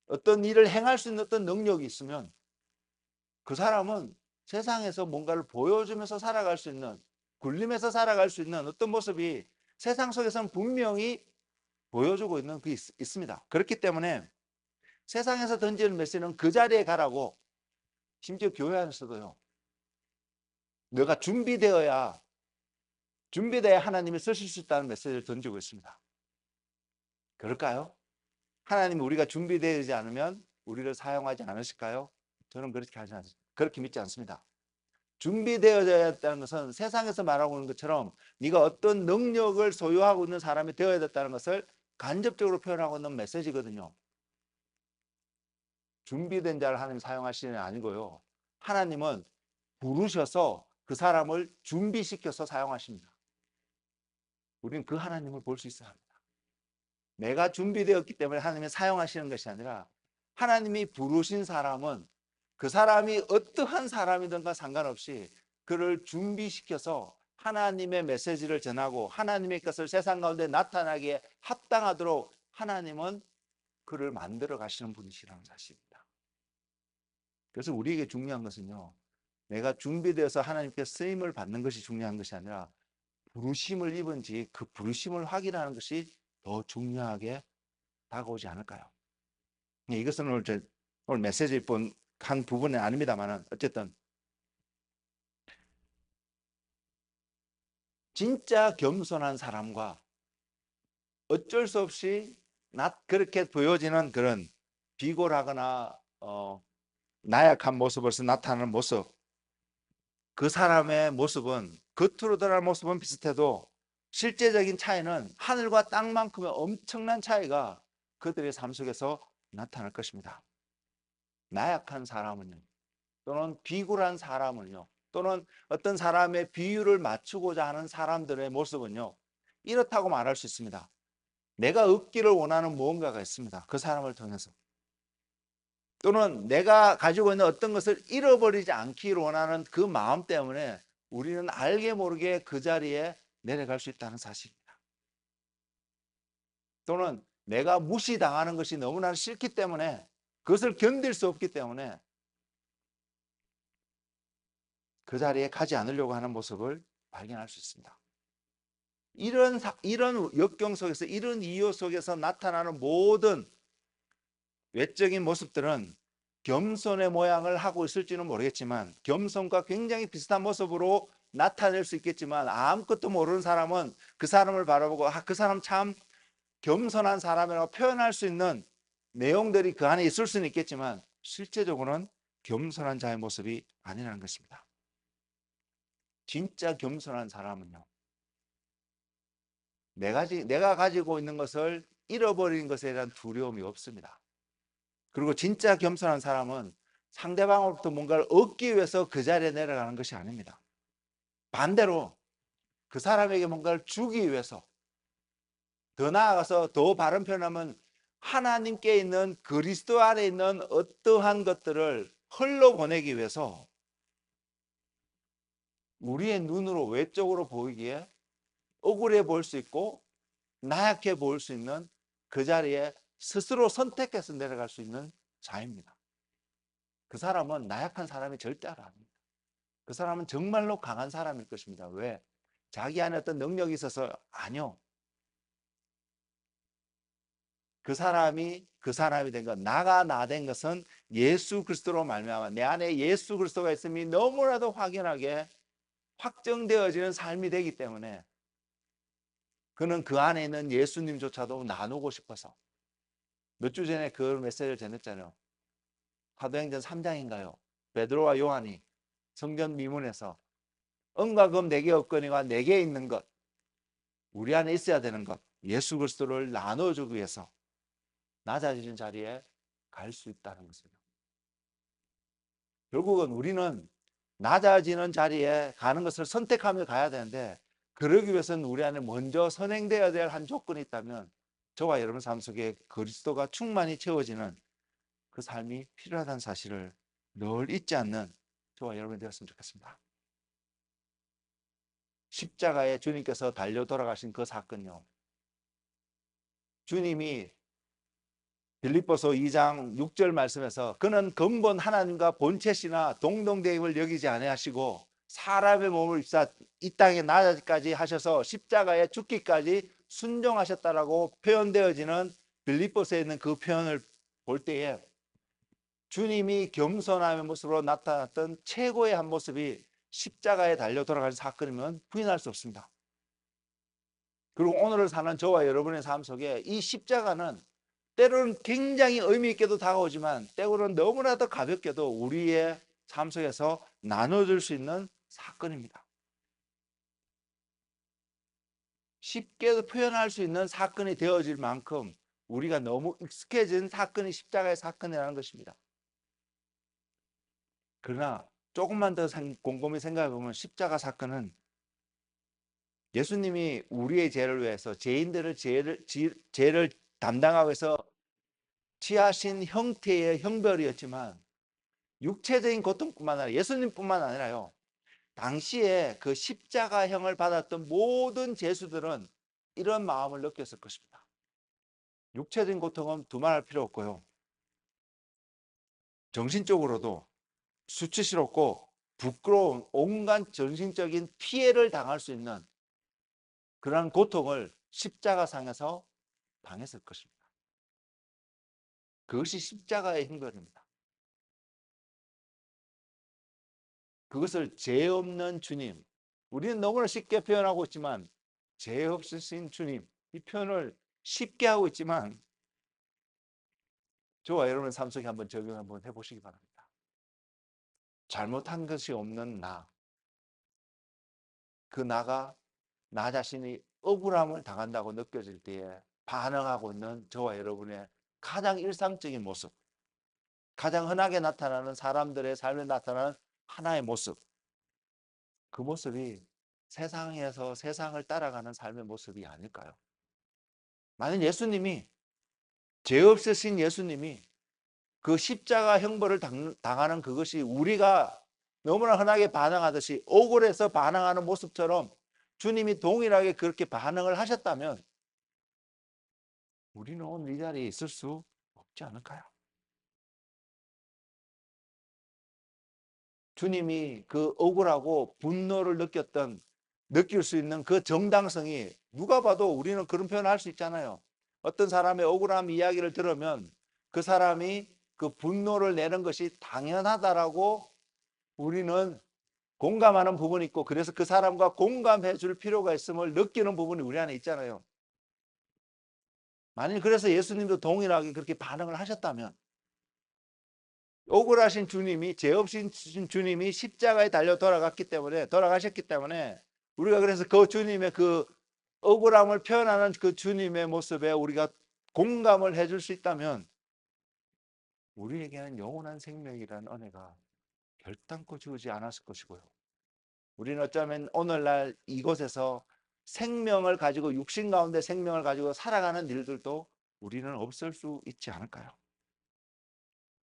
어떤 일을 행할 수 있는 어떤 능력이 있으면 그 사람은 세상에서 뭔가를 보여주면서 살아갈 수 있는 굴림에서 살아갈 수 있는 어떤 모습이 세상 속에서는 분명히 보여주고 있는 게 있습니다. 그렇기 때문에 세상에서 던지는 메시지는 그 자리에 가라고 심지어 교회 안에서도요. 너가 준비되어야 하나님이 쓰실 수 있다는 메시지를 던지고 있습니다. 그럴까요? 하나님이 우리가 준비되지 않으면 우리를 사용하지 않으실까요? 저는 그렇게 믿지 않습니다. 준비되어야 했다는 것은 세상에서 말하고 있는 것처럼 네가 어떤 능력을 소유하고 있는 사람이 되어야 됐다는 것을 간접적으로 표현하고 있는 메시지거든요. 준비된 자를 하나님 사용하시는 게 아니고요. 하나님은 부르셔서 그 사람을 준비시켜서 사용하십니다. 우리는 그 하나님을 볼 수 있어야 합니다. 내가 준비되었기 때문에 하나님이 사용하시는 것이 아니라 하나님이 부르신 사람은 그 사람이 어떠한 사람이든가 상관없이 그를 준비시켜서 하나님의 메시지를 전하고 하나님의 것을 세상 가운데 나타나기에 합당하도록 하나님은 그를 만들어 가시는 분이시라는 사실입니다. 그래서 우리에게 중요한 것은요. 내가 준비되어서 하나님께 쓰임을 받는 것이 중요한 것이 아니라 부르심을 입은지 그 부르심을 확인하는 것이 더 중요하게 다가오지 않을까요? 이것은 오늘 메시지 한 부분은 아닙니다만 어쨌든 진짜 겸손한 사람과 어쩔 수 없이 그렇게 보여지는 그런 비굴하거나 나약한 모습으로서 나타나는 모습 그 사람의 모습은 겉으로 드러나는 모습은 비슷해도 실제적인 차이는 하늘과 땅만큼의 엄청난 차이가 그들의 삶 속에서 나타날 것입니다. 나약한 사람은요 또는 비굴한 사람은요 또는 어떤 사람의 비유를 맞추고자 하는 사람들의 모습은요 이렇다고 말할 수 있습니다. 내가 얻기를 원하는 무언가가 있습니다. 그 사람을 통해서 또는 내가 가지고 있는 어떤 것을 잃어버리지 않기를 원하는 그 마음 때문에 우리는 알게 모르게 그 자리에 내려갈 수 있다는 사실입니다. 또는 내가 무시당하는 것이 너무나 싫기 때문에 그것을 견딜 수 없기 때문에 그 자리에 가지 않으려고 하는 모습을 발견할 수 있습니다. 이런 역경 속에서 이런 이유 속에서 나타나는 모든 외적인 모습들은 겸손의 모양을 하고 있을지는 모르겠지만 겸손과 굉장히 비슷한 모습으로 나타낼 수 있겠지만 아무것도 모르는 사람은 그 사람을 바라보고 그 사람 참 겸손한 사람이라고 표현할 수 있는 내용들이 그 안에 있을 수는 있겠지만 실제적으로는 겸손한 자의 모습이 아니라는 것입니다. 진짜 겸손한 사람은요, 내가 가지고 있는 것을 잃어버리는 것에 대한 두려움이 없습니다. 그리고 진짜 겸손한 사람은 상대방으로부터 뭔가를 얻기 위해서 그 자리에 내려가는 것이 아닙니다. 반대로 그 사람에게 뭔가를 주기 위해서, 더 나아가서 더 바른 표현하면 하나님께 있는 그리스도 안에 있는 어떠한 것들을 흘러보내기 위해서 우리의 눈으로 외적으로 보이기에 억울해 보일 수 있고 나약해 보일 수 있는 그 자리에 스스로 선택해서 내려갈 수 있는 자입니다. 그 사람은 나약한 사람이 절대 아닙니다. 그 사람은 정말로 강한 사람일 것입니다. 왜? 자기 안에 어떤 능력이 있어서? 아니요. 그 사람이 된 것, 나가 나 된 것은 예수 그리스도로 말미암아 내 안에 예수 그리스도가 있음이 너무나도 확연하게 확정되어지는 삶이 되기 때문에 그는 그 안에 있는 예수님조차도 나누고 싶어서 몇 주 전에 그 메시지를 전했잖아요. 사도행전 3장인가요? 베드로와 요한이 성전 미문에서 은과 금 내게 없거니와 내게 있는 것, 우리 안에 있어야 되는 것, 예수 그리스도를 나눠주기 위해서 낮아지는 자리에 갈 수 있다는 것이죠. 결국은 우리는 낮아지는 자리에 가는 것을 선택하며 가야 되는데 그러기 위해서는 우리 안에 먼저 선행되어야 될 한 조건이 있다면 저와 여러분 삶 속에 그리스도가 충만히 채워지는 그 삶이 필요하다는 사실을 늘 잊지 않는 저와 여러분이 되었으면 좋겠습니다. 십자가에 주님께서 달려 돌아가신 그 사건요, 주님이 빌립보서 2장 6절 말씀에서 그는 근본 하나님과 본체시나 동등됨을 여기지 아니하시고 사람의 몸을 입사 이 땅에 나아지까지 하셔서 십자가에 죽기까지 순종하셨다라고 표현되어지는 빌립보서에 있는 그 표현을 볼 때에 주님이 겸손함의 모습으로 나타났던 최고의 한 모습이 십자가에 달려 돌아가신 사건이면 부인할 수 없습니다. 그리고 오늘을 사는 저와 여러분의 삶 속에 이 십자가는 때로는 굉장히 의미 있게도 다가오지만 때로는 너무나도 가볍게도 우리의 삶 속에서 나눠줄 수 있는 사건입니다. 쉽게 표현할 수 있는 사건이 되어질 만큼 우리가 너무 익숙해진 사건이 십자가의 사건이라는 것입니다. 그러나 조금만 더 곰곰이 생각해 보면 십자가 사건은 예수님이 우리의 죄를 위해서 죄인들을 죄를 담당하기 위해서 취하신 형태의 형벌이었지만 육체적인 고통뿐만 아니라 예수님뿐만 아니라요, 당시에 그 십자가형을 받았던 모든 죄수들은 이런 마음을 느꼈을 것입니다. 육체적인 고통은 두말할 필요 없고요, 정신적으로도 수치스럽고 부끄러운 온갖 정신적인 피해를 당할 수 있는 그런 고통을 십자가상에서 당했을 것입니다. 그것이 십자가의 형벌입니다. 그것을 죄 없는 주님, 우리는 너무나 쉽게 표현하고 있지만 죄 없으신 주님, 이 표현을 쉽게 하고 있지만 저와 여러분의 삶 속에 한번 적용 한번 해보시기 바랍니다. 잘못한 것이 없는 나, 그 나가 나 자신이 억울함을 당한다고 느껴질 때에 반응하고 있는 저와 여러분의 가장 일상적인 모습, 가장 흔하게 나타나는 사람들의 삶에 나타나는 하나의 모습, 그 모습이 세상에서 세상을 따라가는 삶의 모습이 아닐까요? 만약 예수님이, 죄 없으신 예수님이 그 십자가 형벌을 당하는 그것이 우리가 너무나 흔하게 반응하듯이 억울해서 반응하는 모습처럼 주님이 동일하게 그렇게 반응을 하셨다면 우리는 오늘 이 자리에 있을 수 없지 않을까요? 주님이 그 억울하고 분노를 느낄 수 있는 그 정당성이, 누가 봐도 우리는 그런 표현을 할 수 있잖아요. 어떤 사람의 억울함 이야기를 들으면 그 사람이 그 분노를 내는 것이 당연하다라고 우리는 공감하는 부분이 있고, 그래서 그 사람과 공감해 줄 필요가 있음을 느끼는 부분이 우리 안에 있잖아요. 만일 그래서 예수님도 동일하게 그렇게 반응을 하셨다면, 억울하신 주님이, 죄 없으신 주님이 십자가에 달려 돌아가셨기 때문에 우리가 그래서 그 주님의 그 억울함을 표현하는 그 주님의 모습에 우리가 공감을 해줄 수 있다면, 우리에게는 영원한 생명이라는 은혜가 결단코 주어지지 않았을 것이고요. 우리는 어쩌면 오늘날 이곳에서 생명을 가지고, 육신 가운데 생명을 가지고 살아가는 일들도 우리는 없을 수 있지 않을까요?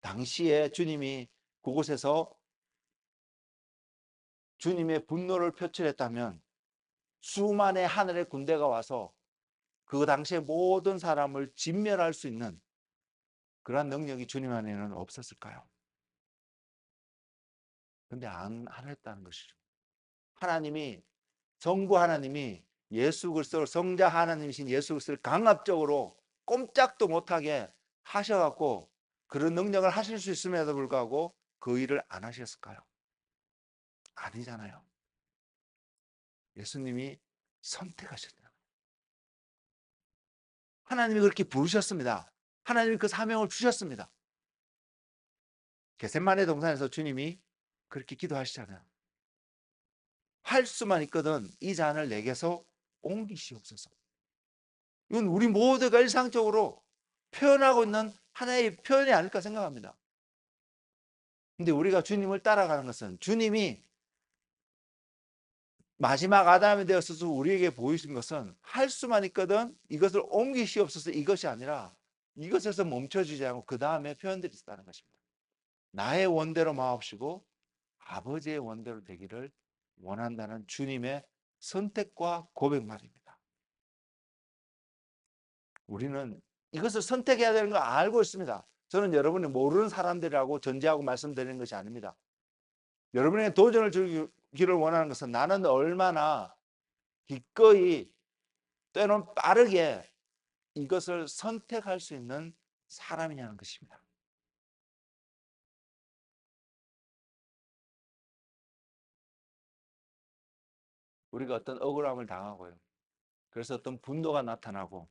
당시에 주님이 그곳에서 주님의 분노를 표출했다면 수만의 하늘의 군대가 와서 그 당시에 모든 사람을 진멸할 수 있는 그러한 능력이 주님 안에는 없었을까요? 근데 안 했다는 것이죠. 하나님이, 성부 하나님이 예수 그리스도를, 성자 하나님이신 예수 그리스도를 강압적으로 꼼짝도 못하게 하셔갖고 그런 능력을 하실 수 있음에도 불구하고 그 일을 안 하셨을까요? 아니잖아요. 예수님이 선택하셨잖아요. 하나님이 그렇게 부르셨습니다. 하나님이 그 사명을 주셨습니다. 겟세마네 동산에서 주님이 그렇게 기도하시잖아요. 할 수만 있거든 이 잔을 내게서 옮기시옵소서. 이건 우리 모두가 일상적으로 표현하고 있는 하나의 표현이 아닐까 생각합니다. 근데 우리가 주님을 따라가는 것은, 주님이 마지막 아담이 되어서 우리에게 보이신 것은 할 수만 있거든 이것을 옮기시옵소서, 이것이 아니라 이것에서 멈춰지지 않고 그 다음에 표현들이 있다는 것입니다. 나의 원대로 마옵시고 아버지의 원대로 되기를 원한다는 주님의 선택과 고백 말입니다. 우리는 이것을 선택해야 되는 걸 알고 있습니다. 저는 여러분이 모르는 사람들이라고 전제하고 말씀드리는 것이 아닙니다. 여러분에게 도전을 주기를 원하는 것은, 나는 얼마나 기꺼이 때론 빠르게 이것을 선택할 수 있는 사람이냐는 것입니다. 우리가 어떤 억울함을 당하고요, 그래서 어떤 분노가 나타나고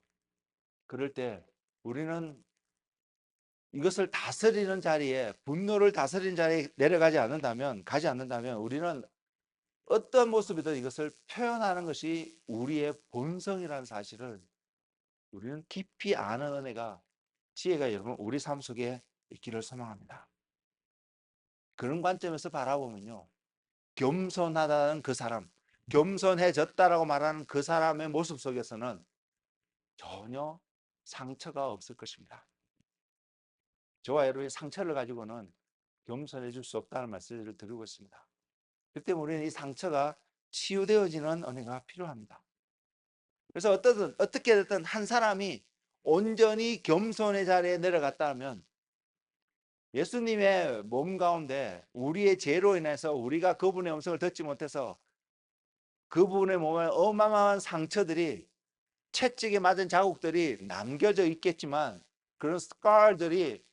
그럴 때 우리는 이것을 다스리는 자리에, 분노를 다스리는 자리에 가지 않는다면 우리는 어떤 모습이든 이것을 표현하는 것이 우리의 본성이라는 사실을 우리는 깊이 아는 은혜가, 지혜가 여러분 우리 삶 속에 있기를 소망합니다. 그런 관점에서 바라보면요, 겸손하다는 그 사람, 겸손해졌다라고 말하는 그 사람의 모습 속에서는 전혀 상처가 없을 것입니다. 저와 여러분의 상처를 가지고는 겸손해질 수 없다는 말씀을 드리고 있습니다. 그때 우리는 이 상처가 치유되어지는 은혜가 필요합니다. 그래서 어떻게 됐든 한 사람이 온전히 겸손의 자리에 내려갔다면, 예수님의 몸 가운데 우리의 죄로 인해서 우리가 그분의 음성을 듣지 못해서 그분의 몸에 어마어마한 상처들이, 채찍에 맞은 자국들이 남겨져 있겠지만, 그런 스카들이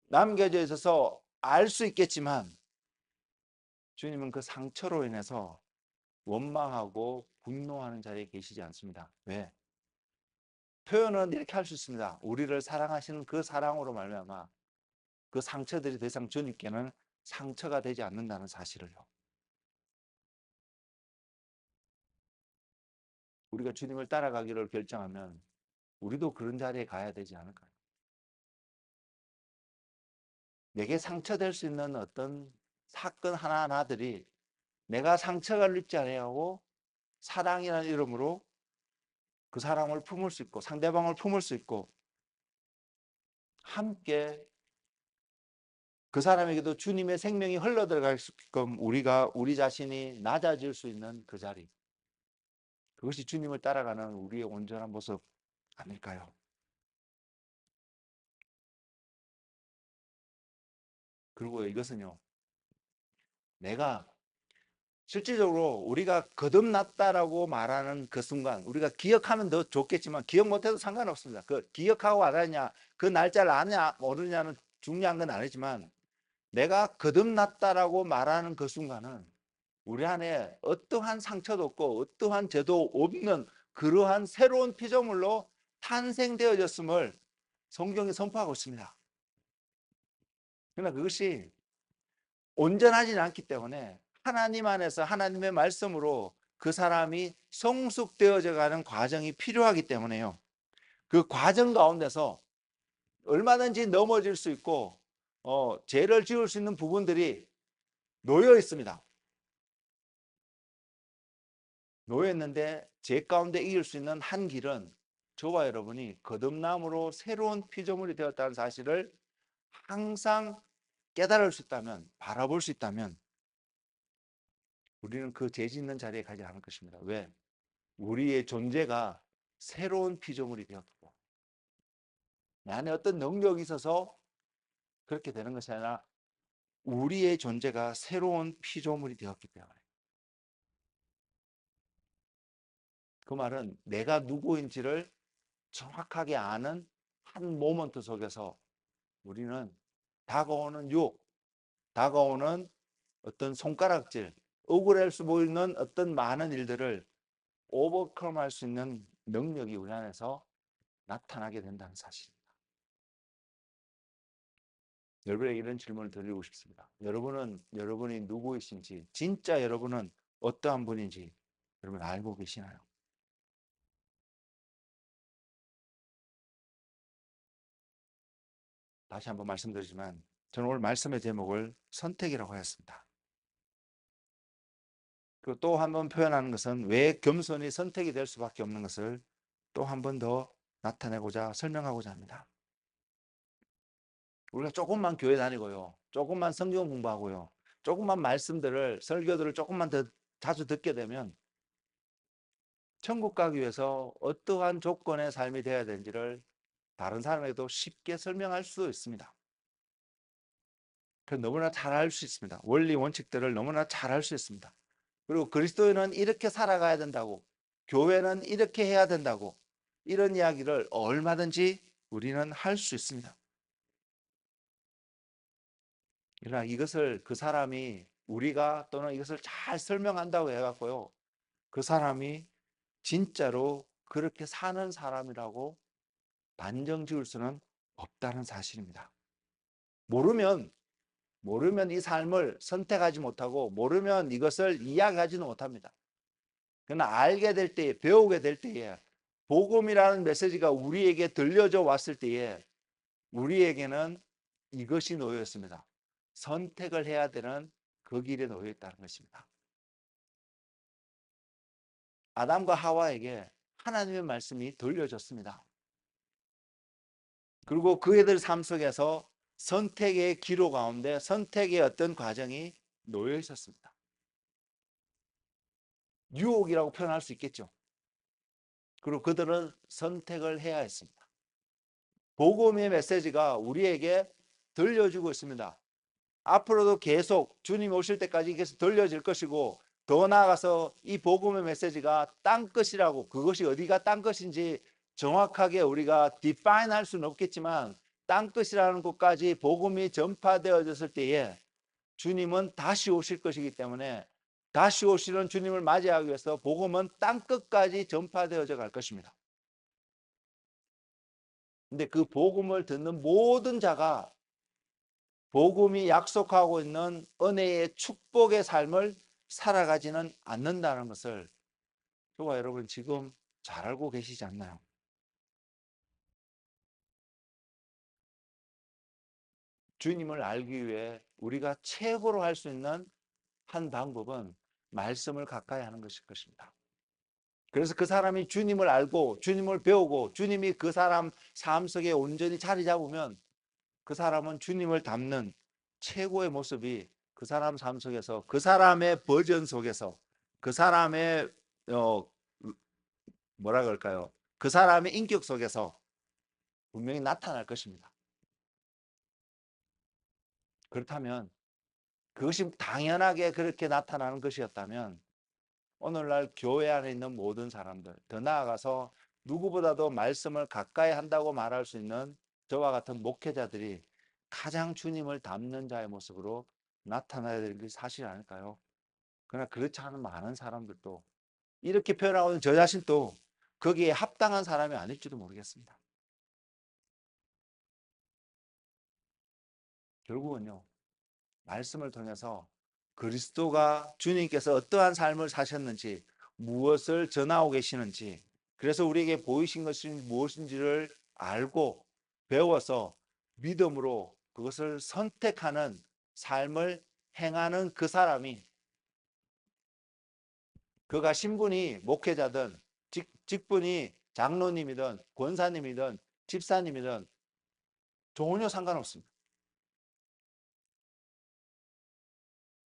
남겨져 있어서 알 수 있겠지만, 주님은 그 상처로 인해서 원망하고 분노하는 자리에 계시지 않습니다. 왜? 표현은 이렇게 할 수 있습니다. 우리를 사랑하시는 그 사랑으로 말미암아 그 상처들이 더 이상 주님께는 상처가 되지 않는다는 사실을요. 우리가 주님을 따라가기를 결정하면 우리도 그런 자리에 가야 되지 않을까요? 내게 상처될 수 있는 어떤 사건 하나하나들이 내가 상처가 있지 아니하고 사랑이라는 이름으로 그 사람을 품을 수 있고 상대방을 품을 수 있고 함께 그 사람에게도 주님의 생명이 흘러들어갈 수 있게끔 우리 자신이 낮아질 수 있는 그 자리, 그것이 주님을 따라가는 우리의 온전한 모습 아닐까요? 그리고 이것은요, 내가 실질적으로 우리가 거듭났다라고 말하는 그 순간, 우리가 기억하면 더 좋겠지만 기억 못해도 상관없습니다. 그 기억하고 안 하냐, 그 날짜를 아냐 모르냐는 중요한 건 아니지만 내가 거듭났다라고 말하는 그 순간은 우리 안에 어떠한 상처도 없고 어떠한 죄도 없는 그러한 새로운 피조물로 탄생되어졌음을 성경이 선포하고 있습니다. 그러나 그것이 온전하지는 않기 때문에 하나님 안에서 하나님의 말씀으로 그 사람이 성숙되어져 가는 과정이 필요하기 때문에요. 그 과정 가운데서 얼마든지 넘어질 수 있고 죄를 지을 수 있는 부분들이 놓여 있습니다. 놓여 있는데 죄 가운데 이길 수 있는 한 길은 저와 여러분이 거듭남으로 새로운 피조물이 되었다는 사실을 항상 깨달을 수 있다면, 바라볼 수 있다면 우리는 그 죄 짓는 자리에 가지 않을 것입니다. 왜? 우리의 존재가 새로운 피조물이 되었고 내 안에 어떤 능력이 있어서 그렇게 되는 것이 아니라 우리의 존재가 새로운 피조물이 되었기 때문에. 그 말은 내가 누구인지를 정확하게 아는 한 모먼트 속에서 우리는 다가오는 유혹, 다가오는 어떤 손가락질, 억울할 수 보이는 어떤 많은 일들을 오버컴 할 수 있는 능력이 우리 안에서 나타나게 된다는 사실입니다. 여러분에게 이런 질문을 드리고 싶습니다. 여러분은 여러분이 누구이신지, 진짜 여러분은 어떠한 분인지 여러분 알고 계시나요? 다시 한번 말씀드리지만 저는 오늘 말씀의 제목을 선택이라고 하였습니다. 그리고 또 한 번 표현하는 것은 왜 겸손이 선택이 될 수밖에 없는 것을 또 한 번 더 나타내고자 설명하고자 합니다. 우리가 조금만 교회 다니고요, 조금만 성경 공부하고요, 조금만 말씀들을 설교들을 조금만 더 자주 듣게 되면 천국 가기 위해서 어떠한 조건의 삶이 되어야 되는지를 다른 사람에게도 쉽게 설명할 수 있습니다. 너무나 잘 알 수 있습니다. 원리 원칙들을 너무나 잘 알 수 있습니다. 그리고 그리스도인은 이렇게 살아가야 된다고, 교회는 이렇게 해야 된다고, 이런 이야기를 얼마든지 우리는 할 수 있습니다. 그러나 이것을 그 사람이 우리가 또는 이것을 잘 설명한다고 해갖고요, 그 사람이 진짜로 그렇게 사는 사람이라고 단정 지을 수는 없다는 사실입니다. 모르면 이 삶을 선택하지 못하고 모르면 이것을 이야기하지는 못합니다. 그러나 알게 될 때에, 배우게 될 때에, 복음이라는 메시지가 우리에게 들려져 왔을 때에 우리에게는 이것이 놓여 있습니다. 선택을 해야 되는 그 길에 놓여 있다는 것입니다. 아담과 하와에게 하나님의 말씀이 들려졌습니다. 그리고 그애들 삶 속에서 선택의 기로 가운데 선택의 어떤 과정이 놓여 있었습니다. 유혹이라고 표현할 수 있겠죠. 그리고 그들은 선택을 해야 했습니다. 복음의 메시지가 우리에게 들려주고 있습니다. 앞으로도 계속 주님 오실 때까지 계속 들려질 것이고, 더 나아가서 이 복음의 메시지가 땅 끝이라고, 그것이 어디가 땅 끝인지 정확하게 우리가 디파인 할 수는 없겠지만 땅 끝이라는 곳까지 복음이 전파되어졌을 때에 주님은 다시 오실 것이기 때문에 다시 오시는 주님을 맞이하기 위해서 복음은 땅 끝까지 전파되어져 갈 것입니다. 근데 그 복음을 듣는 모든 자가 복음이 약속하고 있는 은혜의 축복의 삶을 살아가지는 않는다는 것을 저와 여러분 지금 잘 알고 계시지 않나요? 주님을 알기 위해 우리가 최고로 할 수 있는 한 방법은 말씀을 가까이 하는 것일 것입니다. 그래서 그 사람이 주님을 알고 주님을 배우고 주님이 그 사람 삶 속에 온전히 자리 잡으면 그 사람은 주님을 닮는 최고의 모습이 그 사람 삶 속에서, 그 사람의 버전 속에서, 그 사람의 뭐라 그럴까요? 그 사람의 인격 속에서 분명히 나타날 것입니다. 그렇다면 그것이 당연하게 그렇게 나타나는 것이었다면 오늘날 교회 안에 있는 모든 사람들, 더 나아가서 누구보다도 말씀을 가까이 한다고 말할 수 있는 저와 같은 목회자들이 가장 주님을 닮는 자의 모습으로 나타나야 되는 게 사실 아닐까요? 그러나 그렇지 않은 많은 사람들도 이렇게 표현하고 있는 저 자신도 거기에 합당한 사람이 아닐지도 모르겠습니다. 결국은요, 말씀을 통해서 그리스도가 주님께서 어떠한 삶을 사셨는지, 무엇을 전하고 계시는지, 그래서 우리에게 보이신 것이 무엇인지를 알고 배워서 믿음으로 그것을 선택하는 삶을 행하는 그 사람이, 그가 신분이 목회자든 직분이 장로님이든 권사님이든 집사님이든 전혀 상관없습니다.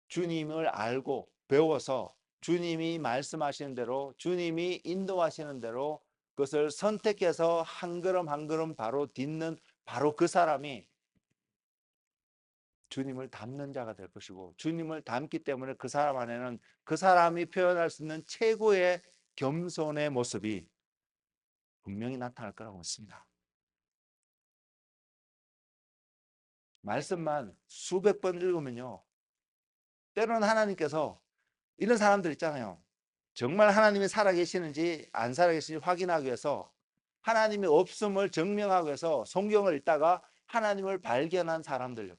주님을 알고 배워서 주님이 말씀하시는 대로, 주님이 인도하시는 대로 그것을 선택해서 한 걸음 한 걸음 바로 딛는 바로 그 사람이 주님을 닮는 자가 될 것이고, 주님을 닮기 때문에 그 사람 안에는 그 사람이 표현할 수 있는 최고의 겸손의 모습이 분명히 나타날 거라고 믿습니다. 말씀만 수백 번 읽으면요, 때로는 하나님께서 이런 사람들 있잖아요. 정말 하나님이 살아계시는지 안 살아계시는지 확인하기 위해서 하나님이 없음을 증명하기 위해서 성경을 읽다가 하나님을 발견한 사람들,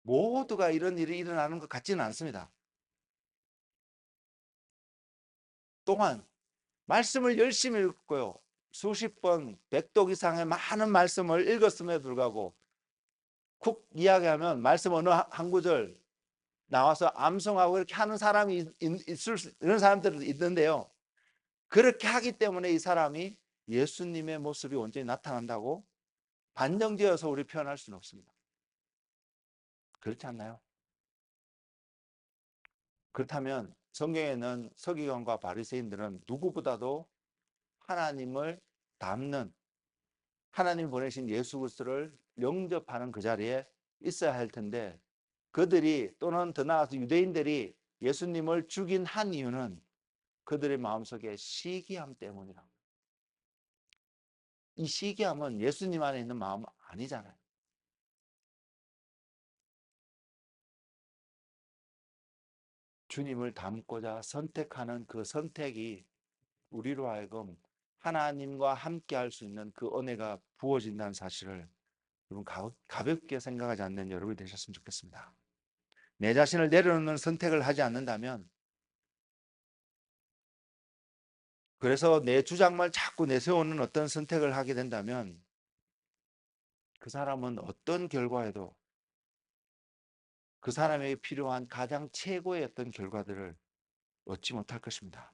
모두가 이런 일이 일어나는 것 같지는 않습니다. 또한 말씀을 열심히 읽고요, 수십 번, 백독 이상의 많은 말씀을 읽었음에도 불구하고 쿡 이야기하면 말씀 어느 한 구절 나와서 암송하고 이렇게 하는 사람이 이런 사람들도 있는데요. 그렇게 하기 때문에 이 사람이 예수님의 모습이 온전히 나타난다고 반정지어서 우리 표현할 수는 없습니다. 그렇지 않나요? 그렇다면 성경에는 서기관과 바리새인들은 누구보다도 하나님을 닮는, 하나님 보내신 예수 그리스도를 영접하는 그 자리에 있어야 할 텐데, 그들이 또는 더 나아가서 유대인들이 예수님을 죽인 한 이유는 그들의 마음속에 시기함 때문이라고. 이 시기함은 예수님 안에 있는 마음 아니잖아요. 주님을 닮고자 선택하는 그 선택이 우리로 하여금 하나님과 함께 할 수 있는 그 은혜가 부어진다는 사실을 여러분 가볍게 생각하지 않는 여러분이 되셨으면 좋겠습니다. 내 자신을 내려놓는 선택을 하지 않는다면, 그래서 내 주장만 자꾸 내세우는 어떤 선택을 하게 된다면 그 사람은 어떤 결과에도 그 사람에게 필요한 가장 최고의 어떤 결과들을 얻지 못할 것입니다.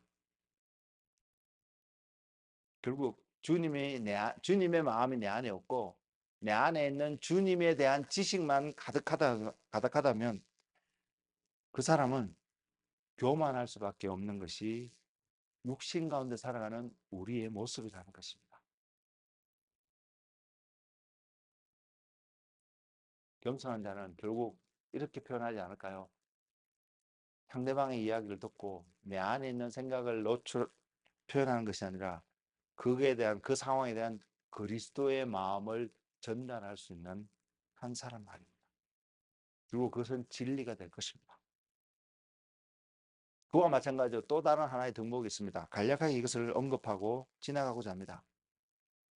결국 주님의 마음이 내 안에 없고 내 안에 있는 주님에 대한 지식만 가득하다면 그 사람은 교만할 수밖에 없는 것이 육신 가운데 살아가는 우리의 모습이라는 것입니다. 겸손한 자는 결국 이렇게 표현하지 않을까요? 상대방의 이야기를 듣고 내 안에 있는 생각을 표현하는 것이 아니라 그에 대한, 그 상황에 대한 그리스도의 마음을 전달할 수 있는 한 사람 말입니다. 그리고 그것은 진리가 될 것입니다. 그와 마찬가지로 또 다른 하나의 덕목이 있습니다. 간략하게 이것을 언급하고 지나가고자 합니다.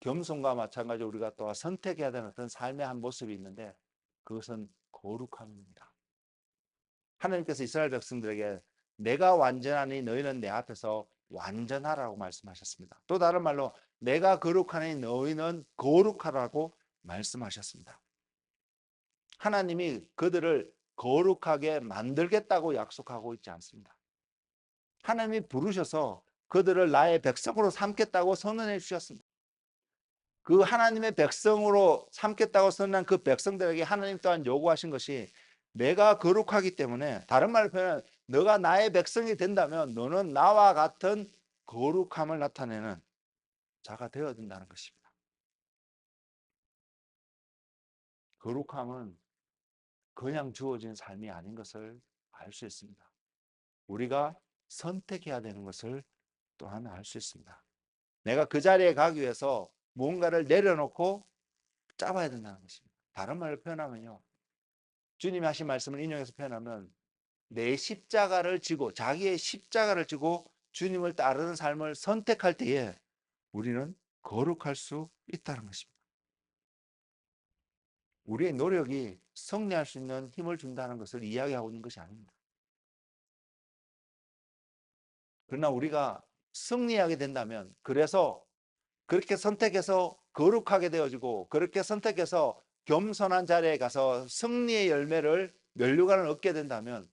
겸손과 마찬가지로 우리가 또 선택해야 되는 어떤 삶의 한 모습이 있는데 그것은 거룩함입니다. 하나님께서 이스라엘 백성들에게 내가 완전하니 너희는 내 앞에서 완전하라고 말씀하셨습니다. 또 다른 말로 내가 거룩하니 너희는 거룩하라고 말씀하셨습니다. 하나님이 그들을 거룩하게 만들겠다고 약속하고 있지 않습니다. 하나님이 부르셔서 그들을 나의 백성으로 삼겠다고 선언해 주셨습니다. 그 하나님의 백성으로 삼겠다고 선언한 그 백성들에게 하나님 또한 요구하신 것이 내가 거룩하기 때문에, 다른 말로 표현하면 너가 나의 백성이 된다면 너는 나와 같은 거룩함을 나타내는 자가 되어야 된다는 것입니다. 거룩함은 그냥 주어진 삶이 아닌 것을 알 수 있습니다. 우리가 선택해야 되는 것을 또한 알 수 있습니다. 내가 그 자리에 가기 위해서 무언가를 내려놓고 잡아야 된다는 것입니다. 다른 말로 표현하면요. 주님이 하신 말씀을 인용해서 표현하면 내 십자가를 지고 자기의 십자가를 지고 주님을 따르는 삶을 선택할 때에 우리는 거룩할 수 있다는 것입니다. 우리의 노력이 승리할 수 있는 힘을 준다는 것을 이야기하고 있는 것이 아닙니다. 그러나 우리가 승리하게 된다면, 그래서 그렇게 선택해서 거룩하게 되어지고 그렇게 선택해서 겸손한 자리에 가서 승리의 열매를 면류관을 얻게 된다면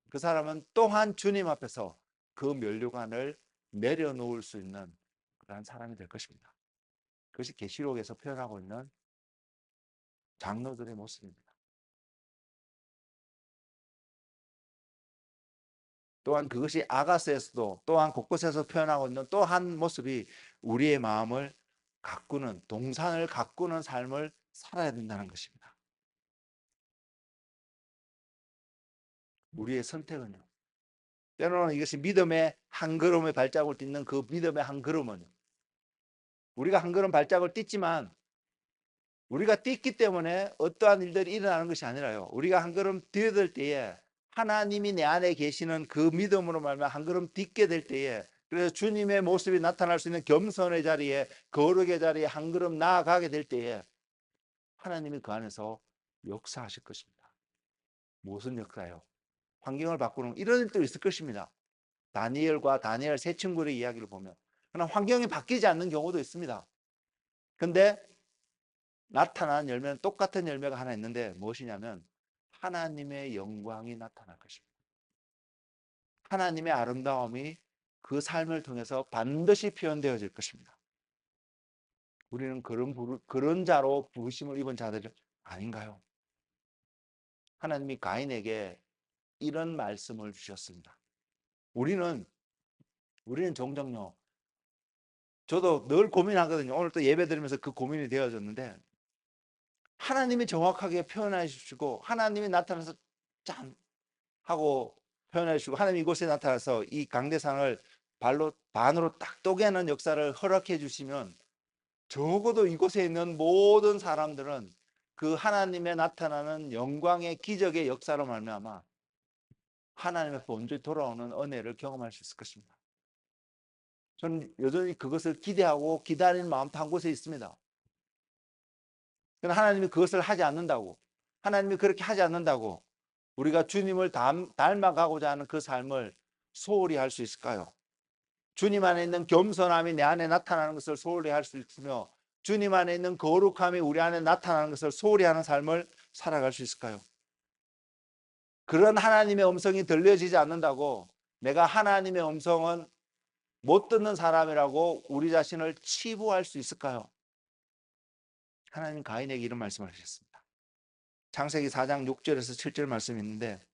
그 사람은 또한 주님 앞에서 그 면류관을 내려놓을 수 있는 그러한 사람이 될 것입니다. 그것이 계시록에서 표현하고 있는 장로들의 모습입니다. 또한 그것이 아가스에서도 또한 곳곳에서 표현하고 있는 또 한 모습이 우리의 마음을 가꾸는, 동산을 가꾸는 삶을 살아야 된다는 것입니다. 우리의 선택은요. 때로는 이것이 믿음의 한 걸음의 발자국을 딛는 그 믿음의 한 걸음은 우리가 한 걸음 발자국을 딛지만 우리가 딛기 때문에 어떠한 일들이 일어나는 것이 아니라요. 우리가 한 걸음 뛰어들 때에 하나님이 내 안에 계시는 그 믿음으로 말미암아 한 걸음 딛게 될 때에, 그래서 주님의 모습이 나타날 수 있는 겸손의 자리에, 거룩의 자리에 한 걸음 나아가게 될 때에 하나님이 그 안에서 역사하실 것입니다. 무슨 역사요? 환경을 바꾸는 이런 일도 있을 것입니다. 다니엘과 다니엘 세 친구의 이야기를 보면, 그러나 환경이 바뀌지 않는 경우도 있습니다. 근데 나타난 열매는 똑같은 열매가 하나 있는데 무엇이냐면 하나님의 영광이 나타날 것입니다. 하나님의 아름다움이 그 삶을 통해서 반드시 표현되어질 것입니다. 우리는 그런 자로 부르심을 입은 자들 아닌가요? 하나님이 가인에게 이런 말씀을 주셨습니다. 우리는 종종요, 저도 늘 고민하거든요. 오늘 또 예배 드리면서 그 고민이 되어졌는데, 하나님이 정확하게 표현해 주시고 하나님이 나타나서 짠 하고 표현해 주시고 하나님이 이곳에 나타나서 이 강대상을 반으로 딱 쪼개는 역사를 허락해 주시면 적어도 이곳에 있는 모든 사람들은 그 하나님의 나타나는 영광의 기적의 역사로 말미암아 하나님 앞에 온전히 돌아오는 은혜를 경험할 수 있을 것입니다. 저는 여전히 그것을 기대하고 기다리는 마음도 한 곳에 있습니다. 그러나 하나님이 그것을 하지 않는다고, 하나님이 그렇게 하지 않는다고 우리가 주님을 닮아가고자 하는 그 삶을 소홀히 할 수 있을까요? 주님 안에 있는 겸손함이 내 안에 나타나는 것을 소홀히 할 수 있으며 주님 안에 있는 거룩함이 우리 안에 나타나는 것을 소홀히 하는 삶을 살아갈 수 있을까요? 그런 하나님의 음성이 들려지지 않는다고 내가 하나님의 음성은 못 듣는 사람이라고 우리 자신을 치부할 수 있을까요? 하나님 가인에게 이런 말씀을 하셨습니다. 창세기 4장 6절에서 7절 말씀이 있는데,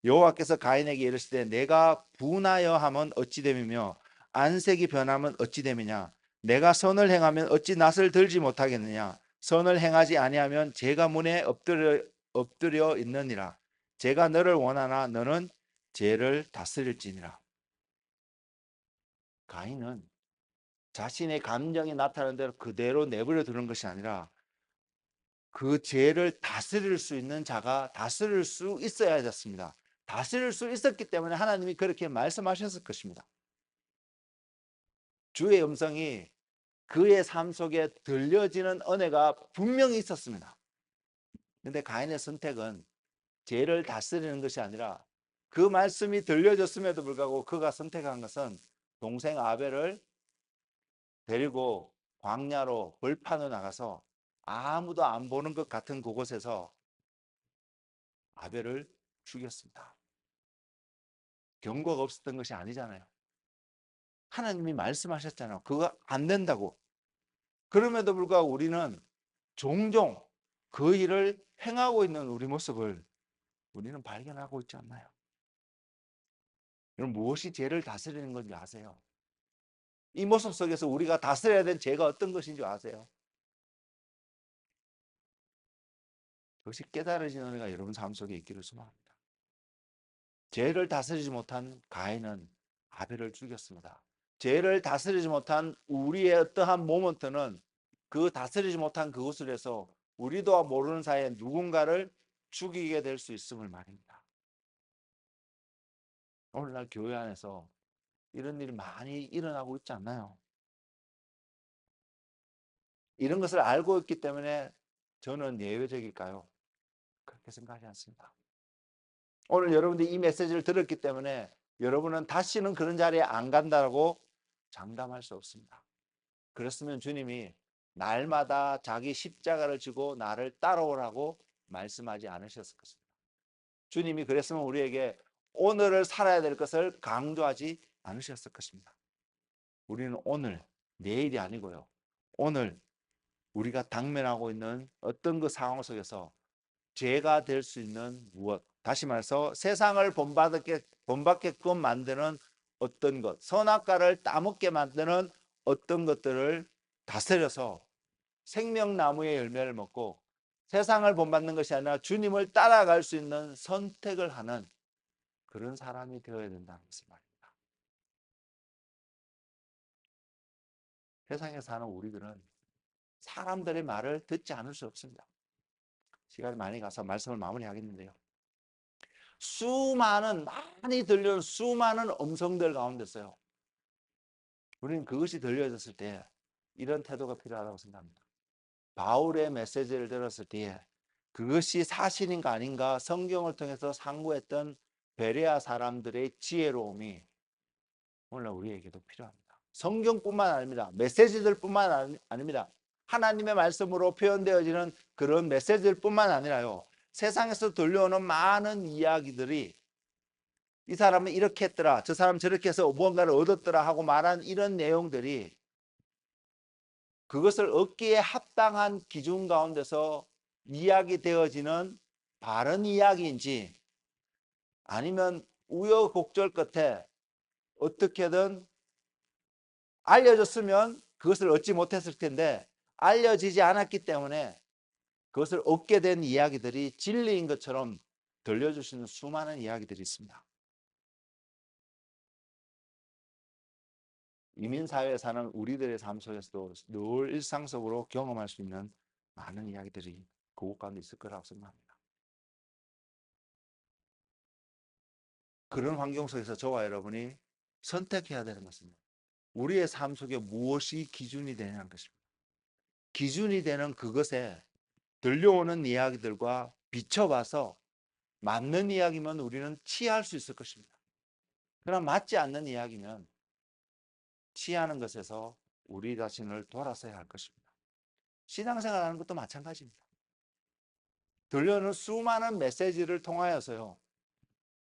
여호와께서 가인에게 이르시되 내가 분하여 함은 어찌 됨이며 안색이 변함은 어찌 됨이냐? 내가 선을 행하면 어찌 낯을 들지 못하겠느냐? 선을 행하지 아니하면 제가 문에 엎드려 있느니라. 제가 너를 원하나 너는 죄를 다스릴지니라. 가인은 자신의 감정이 나타나는 대로 그대로 내버려 두는 것이 아니라 그 죄를 다스릴 수 있는 자가 다스릴 수 있어야 됐습니다. 다스릴 수 있었기 때문에 하나님이 그렇게 말씀하셨을 것입니다. 주의 음성이 그의 삶 속에 들려지는 은혜가 분명히 있었습니다. 그런데 가인의 선택은 죄를 다스리는 것이 아니라 그 말씀이 들려졌음에도 불구하고 그가 선택한 것은 동생 아벨을 데리고 광야로 벌판으로 나가서 아무도 안 보는 것 같은 그곳에서 아벨을 죽였습니다. 경고가 없었던 것이 아니잖아요. 하나님이 말씀하셨잖아요. 그거 안 된다고. 그럼에도 불구하고 우리는 종종 그 일을 행하고 있는 우리 모습을 우리는 발견하고 있지 않나요? 여러분, 무엇이 죄를 다스리는 건지 아세요? 이 모습 속에서 우리가 다스려야 될 죄가 어떤 것인지 아세요? 그것이 깨달아지는 은혜가 여러분 삶 속에 있기를 소망합니다. 죄를 다스리지 못한 가인은 아벨을 죽였습니다. 죄를 다스리지 못한 우리의 어떠한 모먼트는 그 다스리지 못한 그것을 해서 우리도 모르는 사이에 누군가를 죽이게 될 수 있음을 말입니다. 오늘날 교회 안에서 이런 일이 많이 일어나고 있지 않나요? 이런 것을 알고 있기 때문에 저는 예외적일까요? 그렇게 생각하지 않습니다. 오늘 여러분들이 이 메시지를 들었기 때문에 여러분은 다시는 그런 자리에 안 간다고 장담할 수 없습니다. 그렇으면 주님이 날마다 자기 십자가를 지고 나를 따라오라고 말씀하지 않으셨을 것입니다. 주님이 그랬으면 우리에게 오늘을 살아야 될 것을 강조하지 않으셨을 것입니다. 우리는 오늘, 내일이 아니고요. 오늘 우리가 당면하고 있는 어떤 그 상황 속에서 죄가 될 수 있는 무엇, 다시 말해서 세상을 본받게끔 만드는 어떤 것, 선악과를 따먹게 만드는 어떤 것들을 다스려서 생명나무의 열매를 먹고 세상을 본받는 것이 아니라 주님을 따라갈 수 있는 선택을 하는 그런 사람이 되어야 된다는 것을 말입니다. 세상에 사는 우리들은 사람들의 말을 듣지 않을 수 없습니다. 시간이 많이 가서 말씀을 마무리하겠는데요. 많이 들려온 수많은 음성들 가운데서요. 우리는 그것이 들려졌을 때 이런 태도가 필요하다고 생각합니다. 바울의 메시지를 들었을 때에 그것이 사실인가 아닌가 성경을 통해서 상고했던 베레아 사람들의 지혜로움이 오늘 우리에게도 필요합니다. 성경뿐만 아닙니다. 메시지들뿐만 아닙니다. 하나님의 말씀으로 표현되어지는 그런 메시지들뿐만 아니라요. 세상에서 들려오는 많은 이야기들이 이 사람은 이렇게 했더라, 저 사람은 저렇게 해서 무언가를 얻었더라 하고 말한 이런 내용들이 그것을 얻기에 합당한 기준 가운데서 이야기되어지는 바른 이야기인지 아니면 우여곡절 끝에 어떻게든 알려졌으면 그것을 얻지 못했을 텐데 알려지지 않았기 때문에 그것을 얻게 된 이야기들이 진리인 것처럼 들려주시는 수많은 이야기들이 있습니다. 이민사회에 사는 우리들의 삶 속에서도 늘 일상 속으로 경험할 수 있는 많은 이야기들이 그곳 가운데 있을 거라고 생각합니다. 그런 환경 속에서 저와 여러분이 선택해야 되는 것은 우리의 삶 속에 무엇이 기준이 되냐는 것입니다. 기준이 되는 그것에 들려오는 이야기들과 비춰봐서 맞는 이야기면 우리는 치할 수 있을 것입니다. 그러나 맞지 않는 이야기면 치하는 것에서 우리 자신을 돌아서야 할 것입니다. 신앙생활하는 것도 마찬가지입니다. 들려오는 수많은 메시지를 통하여서요.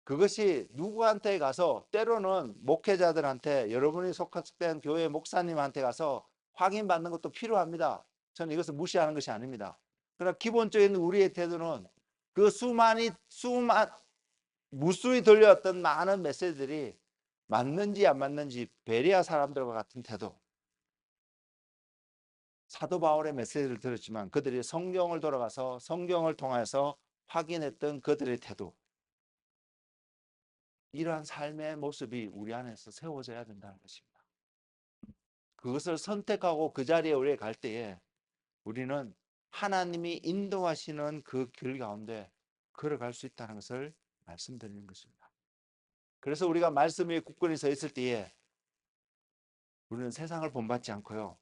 그것이 누구한테 가서 때로는 목회자들한테 여러분이 속한 교회 목사님한테 가서 확인받는 것도 필요합니다. 저는 이것을 무시하는 것이 아닙니다. 그러나 기본적인 우리의 태도는 그 무수히 들려왔던 많은 메시지들이 맞는지 안 맞는지 베레아 사람들과 같은 태도. 사도 바울의 메시지를 들었지만 그들이 성경을 돌아가서 성경을 통해서 확인했던 그들의 태도. 이러한 삶의 모습이 우리 안에서 세워져야 된다는 것입니다. 그것을 선택하고 그 자리에 우리가 갈 때에 우리는 하나님이 인도하시는 그 길 가운데 걸어갈 수 있다는 것을 말씀드리는 것입니다. 그래서 우리가 말씀 위에 굳건히 서 있을 때에 우리는 세상을 본받지 않고요.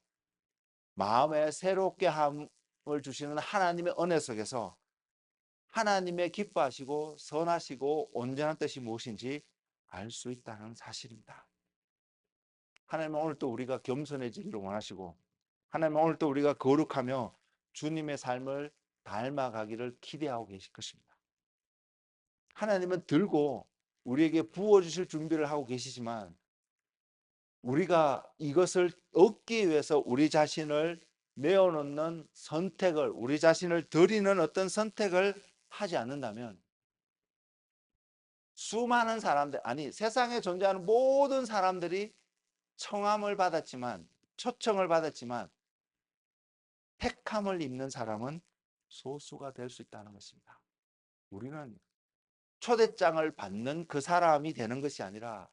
마음에 새롭게 함을 주시는 하나님의 은혜 속에서 하나님의 기뻐하시고 선하시고 온전한 뜻이 무엇인지 알 수 있다는 사실입니다. 하나님은 오늘 또 우리가 겸손해지기를 원하시고 하나님은 오늘 또 우리가 거룩하며 주님의 삶을 닮아가기를 기대하고 계실 것입니다. 하나님은 들고 우리에게 부어주실 준비를 하고 계시지만 우리가 이것을 얻기 위해서 우리 자신을 내어놓는 선택을, 우리 자신을 드리는 어떤 선택을 하지 않는다면 수많은 사람들, 아니 세상에 존재하는 모든 사람들이 청함을 받았지만, 초청을 받았지만 택함을 입는 사람은 소수가 될 수 있다는 것입니다. 우리는 초대장을 받는 그 사람이 되는 것이 아니라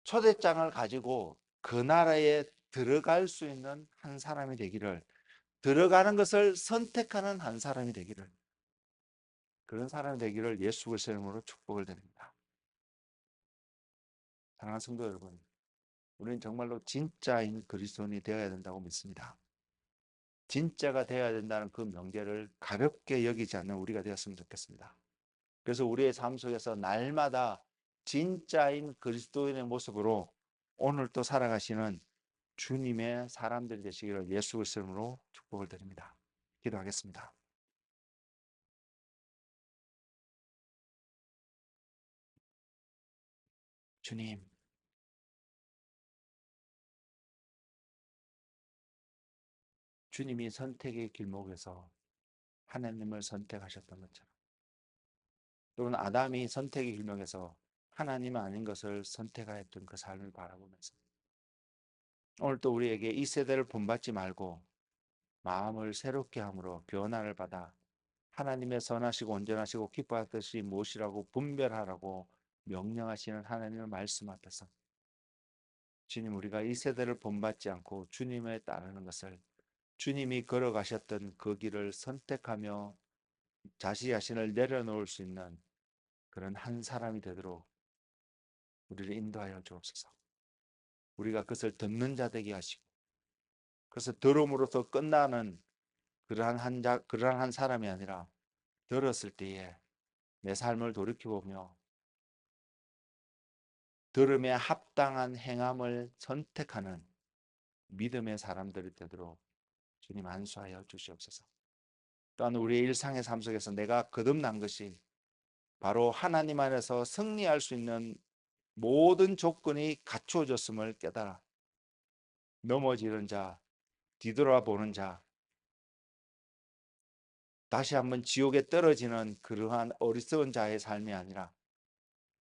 초대장을 가지고 그 나라에 들어갈 수 있는 한 사람이 되기를 들어가는 것을 선택하는 한 사람이 되기를, 그런 사람이 되기를 예수 그리스도의 이름으로 축복을 드립니다. 사랑하는 성도 여러분, 우리는 정말로 진짜인 그리스도인이 되어야 된다고 믿습니다. 진짜가 되어야 된다는 그 명제를 가볍게 여기지 않는 우리가 되었으면 좋겠습니다. 그래서 우리의 삶 속에서 날마다 진짜인 그리스도인의 모습으로 오늘 또 살아가시는 주님의 사람들이 되시기를 예수 그리스도의 이름으로 축복을 드립니다. 기도하겠습니다. 주님, 주님이 선택의 길목에서 하나님을 선택하셨던 것처럼, 또는 아담이 선택의 길목에서 하나님 아닌 것을 선택하였던 그 삶을 바라보면서 오늘 또 우리에게 이 세대를 본받지 말고 마음을 새롭게 함으로 변화를 받아 하나님의 선하시고 온전하시고 기뻐할 뜻이 무엇이라고 분별하라고 명령하시는 하나님의 말씀 앞에서 주님, 우리가 이 세대를 본받지 않고 주님에 따르는 것을, 주님이 걸어가셨던 그 길을 선택하며 자신 자신을 내려놓을 수 있는 그런 한 사람이 되도록 우리를 인도하여 주옵소서. 우리가 그것을 듣는 자 되게 하시고 그래서 들음으로써 끝나는 그러한 한 사람이 아니라 들었을 때에 내 삶을 돌이켜보며 들음에 합당한 행함을 선택하는 믿음의 사람들이 되도록 주님 안수하여 주시옵소서. 또한 우리의 일상의 삶 속에서 내가 거듭난 것이 바로 하나님 안에서 승리할 수 있는 모든 조건이 갖추어졌음을 깨달아 넘어지는 자, 뒤돌아보는 자, 다시 한번 지옥에 떨어지는 그러한 어리석은 자의 삶이 아니라,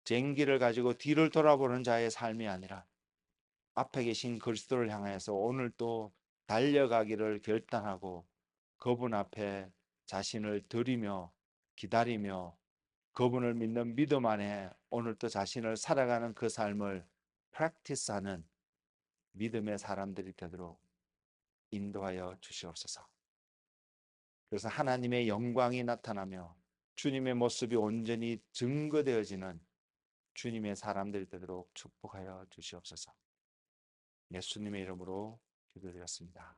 쟁기를 가지고 뒤를 돌아보는 자의 삶이 아니라 앞에 계신 그리스도를 향해서 오늘 또 달려가기를 결단하고 그분 앞에 자신을 드리며 기다리며 그분을 믿는 믿음 안에 오늘 또 자신을 살아가는 그 삶을 프랙티스하는 믿음의 사람들이 되도록 인도하여 주시옵소서. 그래서 하나님의 영광이 나타나며 주님의 모습이 온전히 증거되어지는 주님의 사람들이 되도록 축복하여 주시옵소서. 예수님의 이름으로 기도드렸습니다.